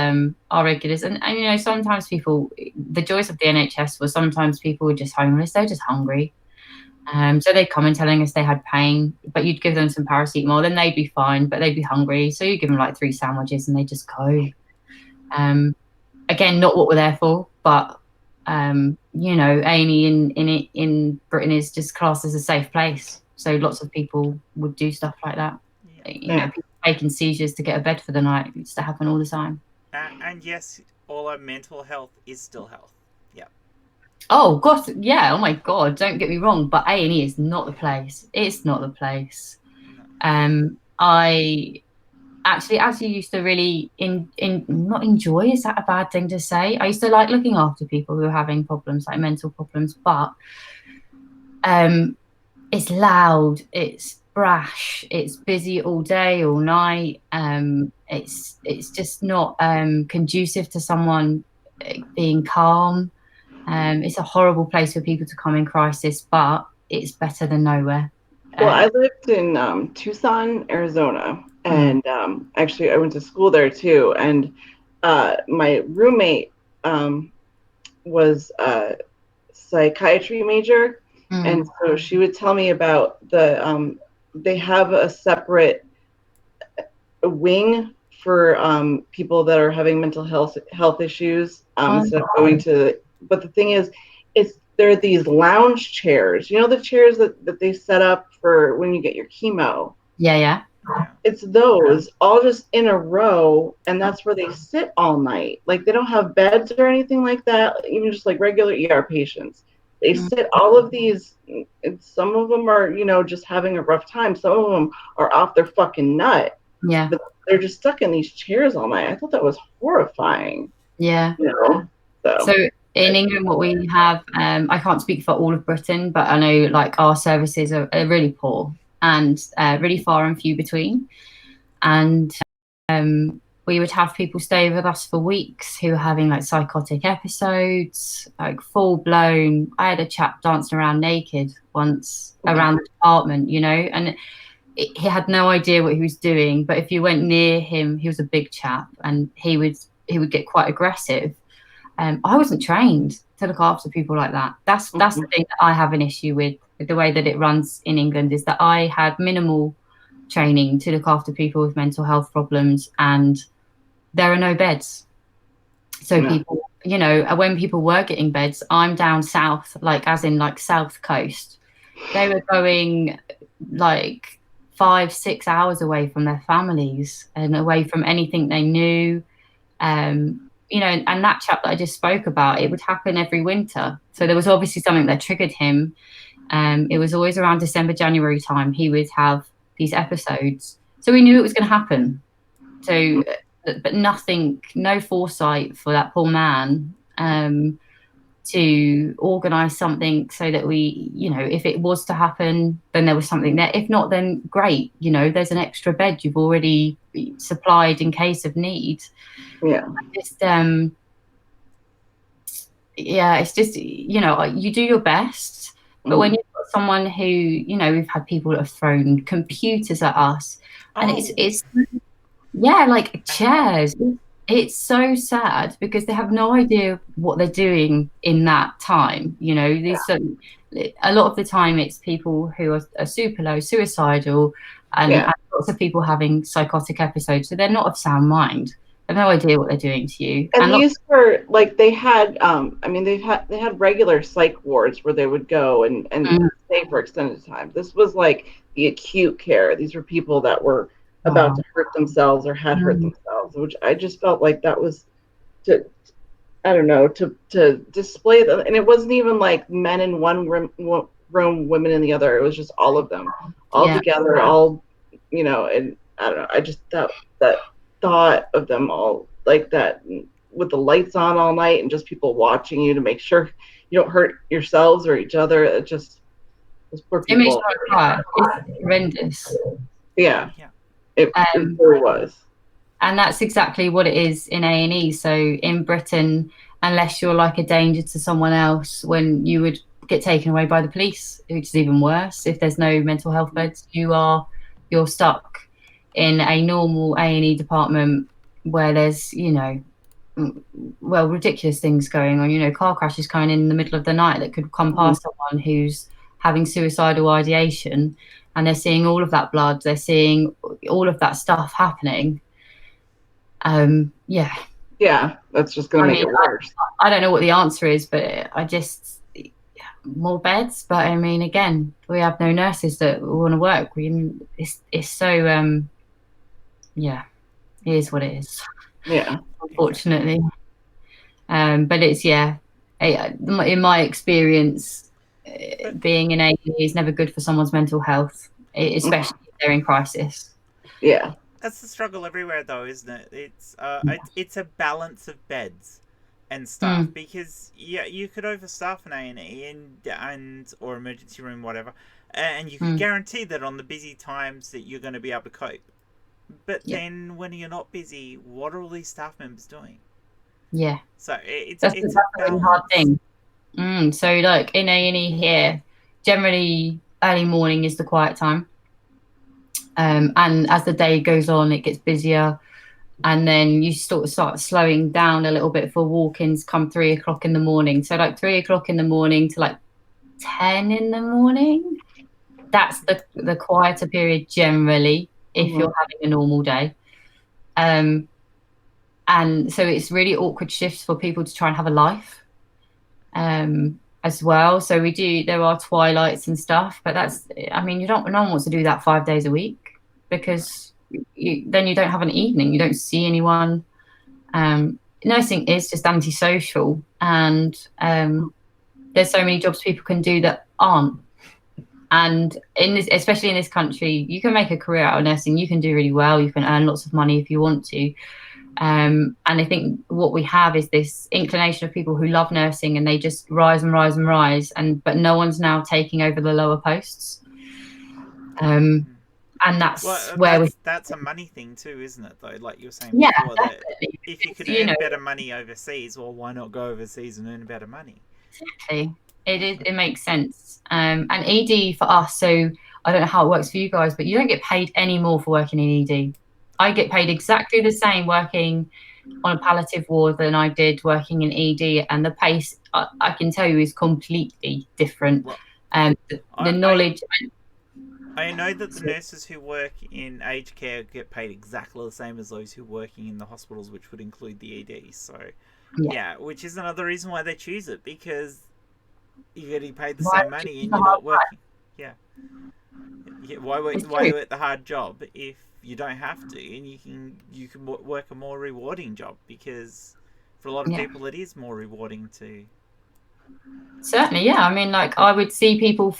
our regulars, and you know, sometimes people, the joys of the NHS was sometimes people were just homeless, they're just hungry. So they'd come in telling us they had pain, but you'd give them some paracetamol, then they'd be fine, but they'd be hungry. So you give them like 3 sandwiches and they just go. Again, not what we're there for, but you know, A&E in Britain is just classed as a safe place. So lots of people would do stuff like that. You know, people taking seizures to get a bed for the night. It used to happen all the time. And yes, all our mental health is still health. Yeah. Oh God, yeah. Oh my God, don't get me wrong, but A&E is not the place. It's not the place. No. I actually used to really not enjoy. Is that a bad thing to say? I used to like looking after people who are having problems, like mental problems, but it's loud, it's brash, it's busy all day, all night. It's just not conducive to someone being calm. It's a horrible place for people to come in crisis, but it's better than nowhere. Well, I lived in Tucson, Arizona, and actually I went to school there too. And my roommate was a psychiatry major, and so she would tell me about they have a separate wing for people that are having mental health issues instead of going to. But the thing is, there are these lounge chairs. You know the chairs that they set up for when you get your chemo. Yeah. It's those all just in a row, and that's where they sit all night. Like they don't have beds or anything like that. Even just like regular ER patients, they sit all of these. And some of them are, you know, just having a rough time. Some of them are off their fucking nut. Yeah. But they're just stuck in these chairs all night. I thought that was horrifying. Yeah. You know. So In England, what we have, I can't speak for all of Britain, but I know like our services are really poor and really far and few between. And we would have people stay with us for weeks who were having like psychotic episodes, like full blown. I had a chap dancing around naked once around the apartment, you know, and he had no idea what he was doing. But if you went near him, he was a big chap, and he would get quite aggressive. I wasn't trained to look after people like that. That's the thing that I have an issue with the way that it runs in England, is that I had minimal training to look after people with mental health problems, and there are no beds. So people, you know, when people were getting beds, I'm down south, like as in like South Coast. They were going like 5-6 hours away from their families and away from anything they knew. You know, and that chap that I just spoke about, it would happen every winter. So there was obviously something that triggered him. It was always around December, January time. He would have these episodes. So we knew it was going to happen. So, but nothing, no foresight for that poor man to organise something so that we, you know, if it was to happen, then there was something there. If not, then great. You know, there's an extra bed you've already supplied in case of need. Yeah. Just, yeah, it's just, you know, you do your best. But when you've got someone who, you know, we've had people that have thrown computers at us, and it's yeah, like chairs. It's so sad because they have no idea what they're doing in that time. You know, a lot of the time it's people who are super low, suicidal, and lots of people having psychotic episodes. So they're not of sound mind. They have no idea what they're doing to you. And these were like, they had, I mean, they had regular psych wards where they would go and stay for extended time. This was like the acute care. These were people that were about to hurt themselves or had hurt themselves, which I just felt like that was to display them. And it wasn't even like men in one room, women in the other. It was just all of them all together, all, you know. And I don't know, I just that thought of them all like that, with the lights on all night and just people watching you to make sure you don't hurt yourselves or each other. It just, those poor people. It makes me cry. It's horrendous. Yeah. It really was. And that's exactly what it is in A&E. So in Britain, unless you're like a danger to someone else, when you would get taken away by the police, which is even worse. If there's no mental health beds, you're stuck in a normal A&E department where there's, you know, well, ridiculous things going on. You know, car crashes coming in the middle of the night that could come past someone who's having suicidal ideation. And they're seeing all of that blood. They're seeing all of that stuff happening. Yeah, that's just going to make it worse. I don't know what the answer is, but more beds. But I mean, again, we have no nurses that want to work. It's so yeah, it is what it is. Yeah, unfortunately. But it's in my experience, being in A&E is never good for someone's mental health, especially if they're in crisis. Yeah. That's the struggle everywhere, though, isn't it? It's a balance of beds and stuff, because you could overstaff an A&E and or emergency room, whatever, and you can guarantee that on the busy times that you're going to be able to cope. But then when you're not busy, what are all these staff members doing? Yeah. So it's a really hard thing. So like in A&E here, generally early morning is the quiet time. And as the day goes on, it gets busier. And then you start slowing down a little bit for walk-ins come 3 o'clock in the morning. So like 3 o'clock in the morning to like 10 in the morning. That's the quieter period generally, if you're having a normal day. And so it's really awkward shifts for people to try and have a life as well. So there are twilights and stuff, but no one wants to do that 5 days a week, because then you don't have an evening, you don't see anyone. Nursing is just antisocial, and there's so many jobs people can do that aren't. And especially in this country, you can make a career out of nursing. You can do really well. You can earn lots of money if you want to. And I think what we have is this inclination of people who love nursing and they just rise and rise and rise, but no one's now taking over the lower posts. And that's where that's a money thing too, isn't it? Though, like you were saying yeah, before, that definitely. if you can earn better money overseas, well, why not go overseas and earn better money? Exactly. It makes sense. And ED for us, so I don't know how it works for you guys, but you don't get paid any more for working in ED. I get paid exactly the same working on a palliative ward than I did working in ED, and the pace I can tell you is completely different. Well, the knowledge. I know that the nurses who work in aged care get paid exactly the same as those who are working in the hospitals, which would include the ED. So, yeah, which is another reason why they choose it, because you're getting paid the same money and you're not working. Yeah. Why work the hard job if you don't have to, and you can work a more rewarding job, because for a lot of people it is more rewarding to. Certainly, yeah. I mean, like I would see people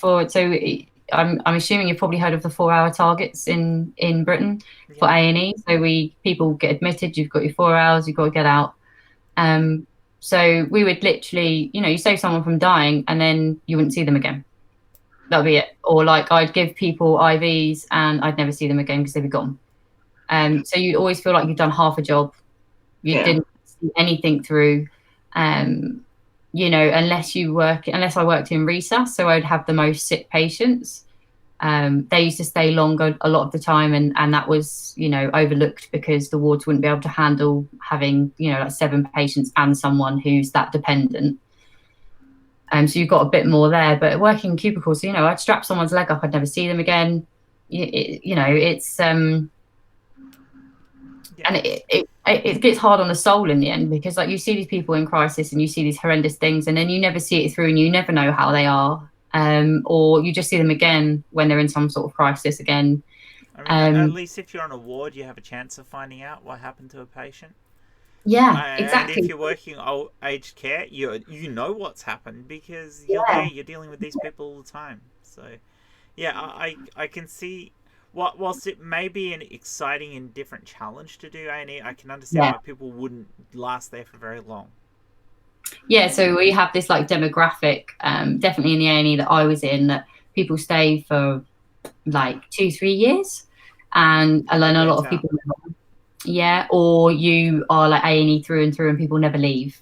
I'm assuming you've probably heard of the 4-hour targets in Britain for A&E. So people get admitted, you've got your 4 hours, you've got to get out. So we would literally, you save someone from dying and then you wouldn't see them again. That'll be it. Or like I'd give people IVs and I'd never see them again because they'd be gone. So you'd always feel like you've done half a job. You didn't see anything through. Unless I worked in resus, so I'd have the most sick patients. They used to stay longer a lot of the time, and that was, overlooked because the wards wouldn't be able to handle having, like 7 patients and someone who's that dependent. So you've got a bit more there, but working in cubicles, I'd strap someone's leg up, I'd never see them again. It's and it gets hard on the soul in the end, because like you see these people in crisis and you see these horrendous things, and then you never see it through and you never know how they are, or you just see them again when they're in some sort of crisis again. I mean, at least if you're on a ward, you have a chance of finding out what happened to a patient. Yeah, exactly. And if you're working aged care, you know what's happened, because you're there, you're dealing with these people all the time. So, yeah, I can see. Whilst it may be an exciting and different challenge to do A&E, I can understand why people wouldn't last there for very long. Yeah, so we have this like demographic, definitely in the A&E that I was in, that people stay for like 2-3 years, and I learn a lot of people. Yeah, or you are like A&E through and through, and people never leave.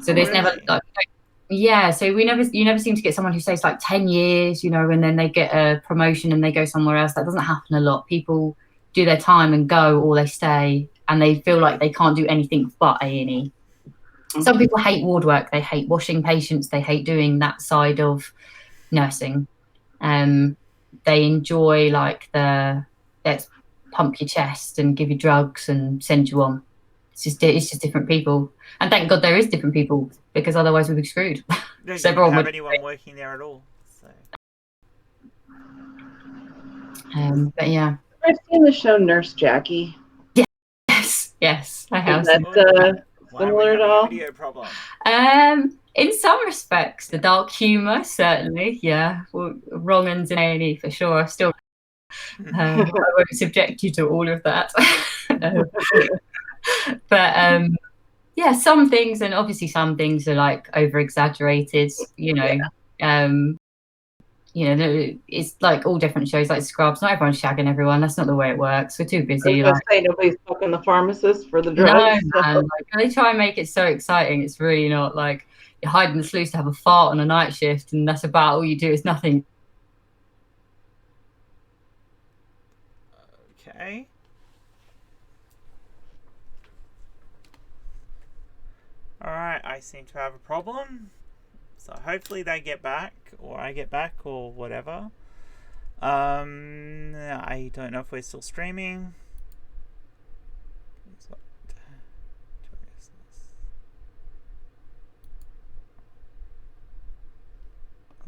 So there's never like. Yeah, so you never seem to get someone who stays like 10 years, and then they get a promotion and they go somewhere else. That doesn't happen a lot. People do their time and go, or they stay, and they feel like they can't do anything but A&E. Some people hate ward work. They hate washing patients. They hate doing that side of nursing. They enjoy like let's pump your chest and give you drugs and send you on. It's just different people. And thank God there is different people, because otherwise we'd be screwed. No, so you don't have anyone working there at all. So. But yeah. I've seen the show Nurse Jackie. Yes, I have. Is that similar at all? Video problem. In some respects, the dark humour, certainly, yeah. Well, wrong uns in A&E for sure. Still, I won't subject you to all of that. But yeah, some things, and obviously some things are like over exaggerated, it's like all different shows, like Scrubs. Not everyone's shagging everyone. That's not the way it works. We're too busy. I was say nobody's fucking the pharmacist for the drugs. No, man. Like, they try and make it so exciting. It's really not. Like, you're hiding the sluice to have a fart on a night shift, and that's about all you do. It's nothing. Okay. Alright, I seem to have a problem. So hopefully they get back, or I get back, or whatever. I don't know if we're still streaming.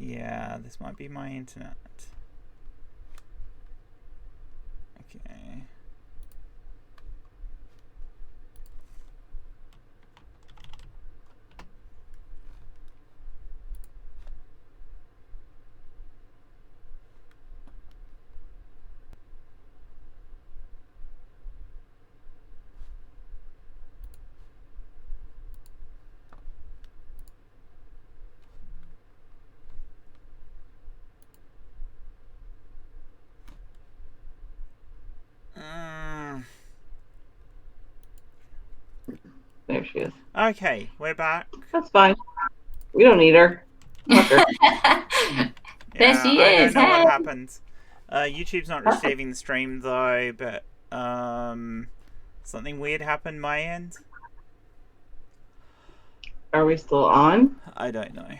Yeah, this might be my internet. Okay. there she is. Okay, we're back. That's fine. We don't need her. Fuck her. There she I is. don't know what Hey. happened. YouTube's not receiving the stream though, but something weird happened my end. Are we still on? I don't know.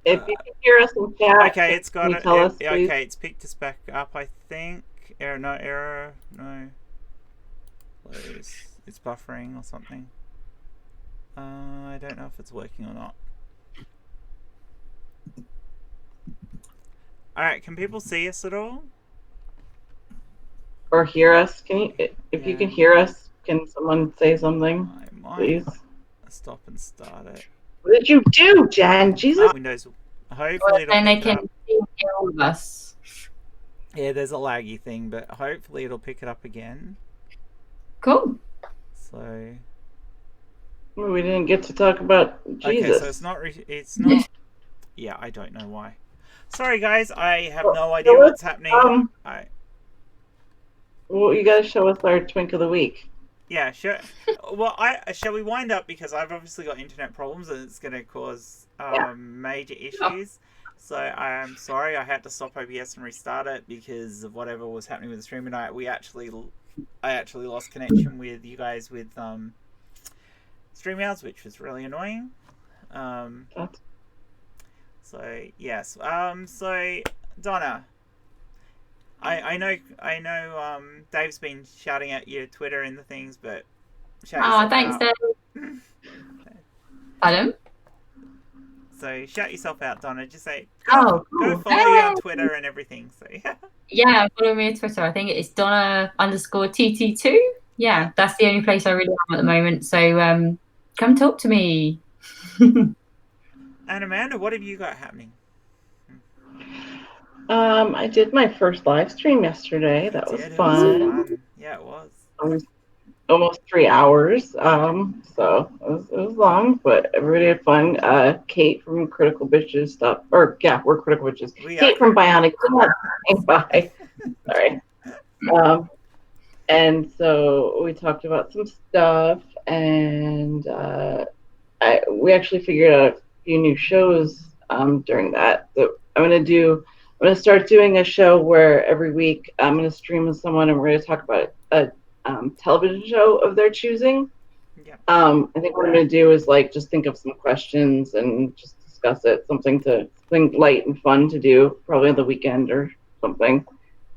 If you can hear us in chat, Okay, it's got can you it. tell us, please? Okay, it's picked us back up, I think. Error, no. Close. It's buffering or something. I don't know if it's working or not. Alright, can people see us at all? Or hear us? Can you? If you can hear us, can someone say something, I might please? stop and start it. What did you do, Jen? Jesus. Windows. Hopefully it'll And they pick it up. can hear all of us. Yeah, there's a laggy thing, but hopefully it'll pick it up again. Cool. So. We didn't get to talk about Jesus. Okay, so it's not. It's not. Yeah, I don't know why. Sorry, guys. I have no idea what's happening. Well, you gotta show us our twink of the week. Yeah, sure. Well, shall we wind up, because I've obviously got internet problems and it's going to cause major issues. So I'm sorry, I had to stop OBS and restart it because of whatever was happening with the stream, and I actually lost connection with you guys with StreamYards, which was really annoying. So yes. So Donna, I know Dave's been shouting at your Twitter and the things, but shout thanks, out. Dave. Pardon? So shout yourself out, Donna. Just say Cool. Go follow you on Twitter and everything. So yeah, follow me on Twitter. I think it's Donna_TT2. Yeah, that's the only place I really am at the moment. So come talk to me. And Amanda, what have you got happening? I did my first live stream yesterday. That was fun. Yeah, it was. It was almost 3 hours. So it was long, but everybody had fun. Kate from Critical Bitches stuff, or yeah, we're Critical Bitches. Kate from Bionic came by. Sorry. And so we talked about some stuff, and we actually figured out a few new shows during that. So I'm gonna start doing a show where every week I'm gonna stream with someone, and we're gonna talk about a television show of their choosing. Yeah. I think what I'm gonna do is just think of some questions and just discuss it. Something light and fun to do, probably on the weekend or something.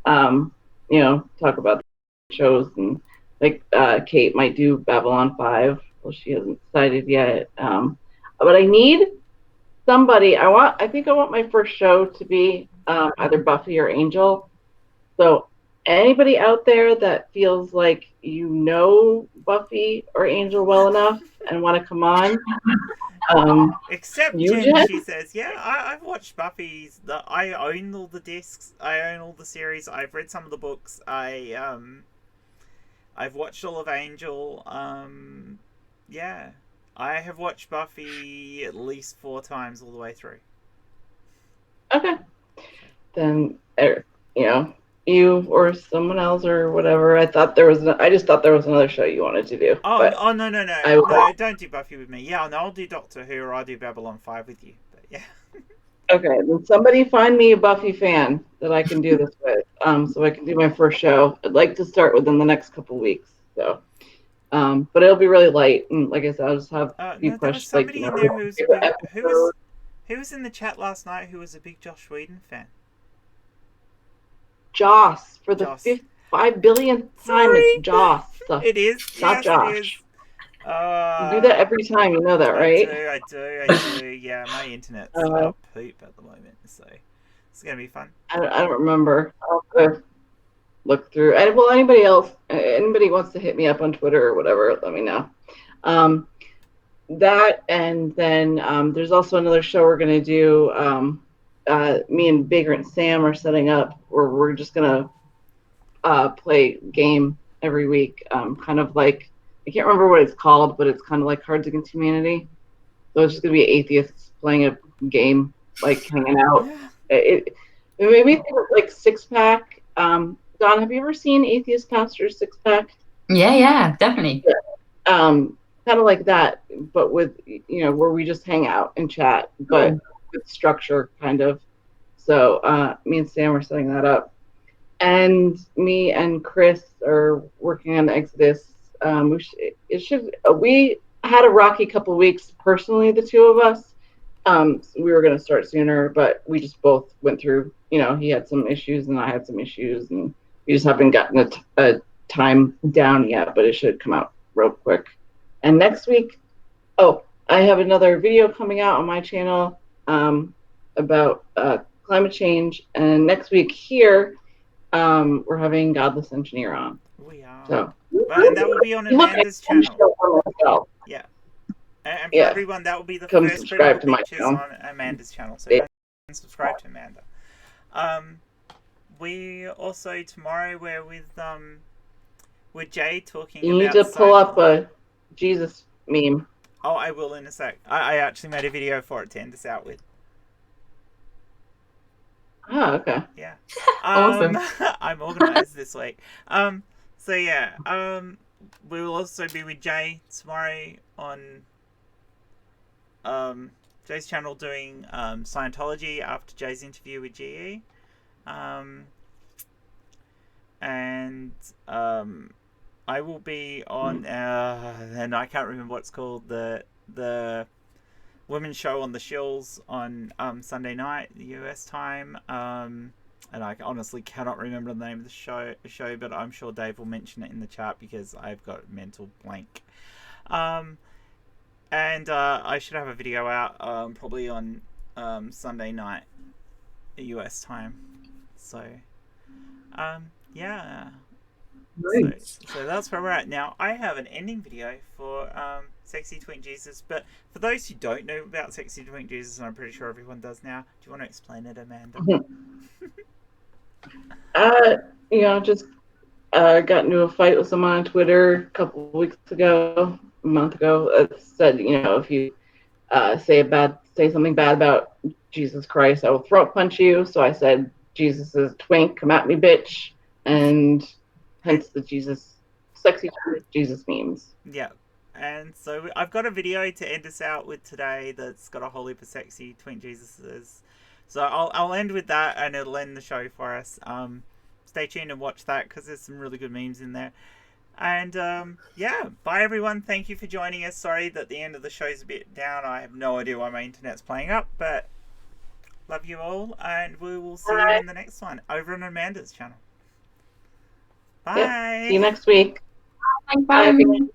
Talk about shows, and Kate might do Babylon 5. Well, she hasn't decided yet. But I need somebody. I think I want my first show to be either Buffy or Angel. So anybody out there that feels like you know Buffy or Angel well enough and want to come on. Except Jen, she says, yeah, I've watched Buffy's. I own all the discs. I own all the series. I've read some of the books. I've watched all of Angel. Yeah, I have watched Buffy at least 4 times all the way through. Okay. Then, you or someone else or whatever. I just thought there was another show you wanted to do. Oh, no. No, don't do Buffy with me. Yeah, no, I'll do Doctor Who, or I'll do Babylon 5 with you. But yeah. Okay, then somebody find me a Buffy fan that I can do this with, so I can do my first show. I'd like to start within the next couple weeks. So, but it'll be really light, and like I said, I'll just have a few questions. There was somebody in there who was in the chat last night who was a big Joss Whedon fan. Joss, for the 5 billionth time. It's Joss. It is. Not yes, Josh. It is. You do that every time, you know that, right? I do. Yeah, my internet's poop at the moment, so it's gonna be fun. I don't remember. I'll have to look through. Well, anybody wants to hit me up on Twitter or whatever, let me know. That, and then there's also another show we're gonna do. Me and Vagrant Sam are setting up where we're just gonna play game every week, kind of like, I can't remember what it's called, but it's kind of like Cards Against Humanity. So it's just gonna be atheists playing a game, like hanging out. It made me think of like Six Pack. Don, have you ever seen Atheist Pastor's Six Pack? Yeah, definitely. kind of like that, but with, you know, where we just hang out and chat, but with structure kind of. So me and Sam are setting that up. And me and Chris are working on Exodus. We had a rocky couple of weeks personally, the two of us. So we were going to start sooner, but we just both went through, you know, he had some issues and I had some issues, and we just haven't gotten a time down yet, but it should come out real quick. And next week, I have another video coming out on my channel about climate change. And next week here, we're having Godless Engineer on. We are. So, and that will be on Amanda's channel. Yeah. And for everyone, that will be the come first subscribe to my pictures channel. on Amanda's channel. So go and subscribe to Amanda. We also tomorrow we're with Jay talking about. You need to pull up a Jesus meme. Oh, I will in a sec. I actually made a video for it to end us out with. Oh, okay. Yeah. Awesome. I'm organized this week. So yeah. We will also be with Jay tomorrow on Jay's channel doing Scientology after Jay's interview with GE. And I will be on and I can't remember what it's called, the women's show on the Shills on Sunday night US time, and I honestly cannot remember the name of the show, but I'm sure Dave will mention it in the chat because I've got a mental blank. And I should have a video out probably on Sunday night US time. So yeah. Nice. So that's where we're at. Now, I have an ending video for Sexy Twink Jesus, but for those who don't know about Sexy Twink Jesus, and I'm pretty sure everyone does now, do you want to explain it, Amanda? You know, just got into a fight with someone on Twitter a couple of weeks ago, a month ago. Said, you know, if you say something bad about Jesus Christ, I will throat punch you. So I said, Jesus is twink, come at me, bitch. And hence the sexy Jesus memes. Yeah. And so I've got a video to end us out with today that's got a whole heap of sexy twink Jesuses. So I'll end with that, and it'll end the show for us. Stay tuned and watch that because there's some really good memes in there. And yeah, bye everyone. Thank you for joining us. Sorry that the end of the show's a bit down. I have no idea why my internet's playing up, but love you all, and we will see you in the next one over on Amanda's channel. Bye. Yeah, see you next week. Bye. Bye.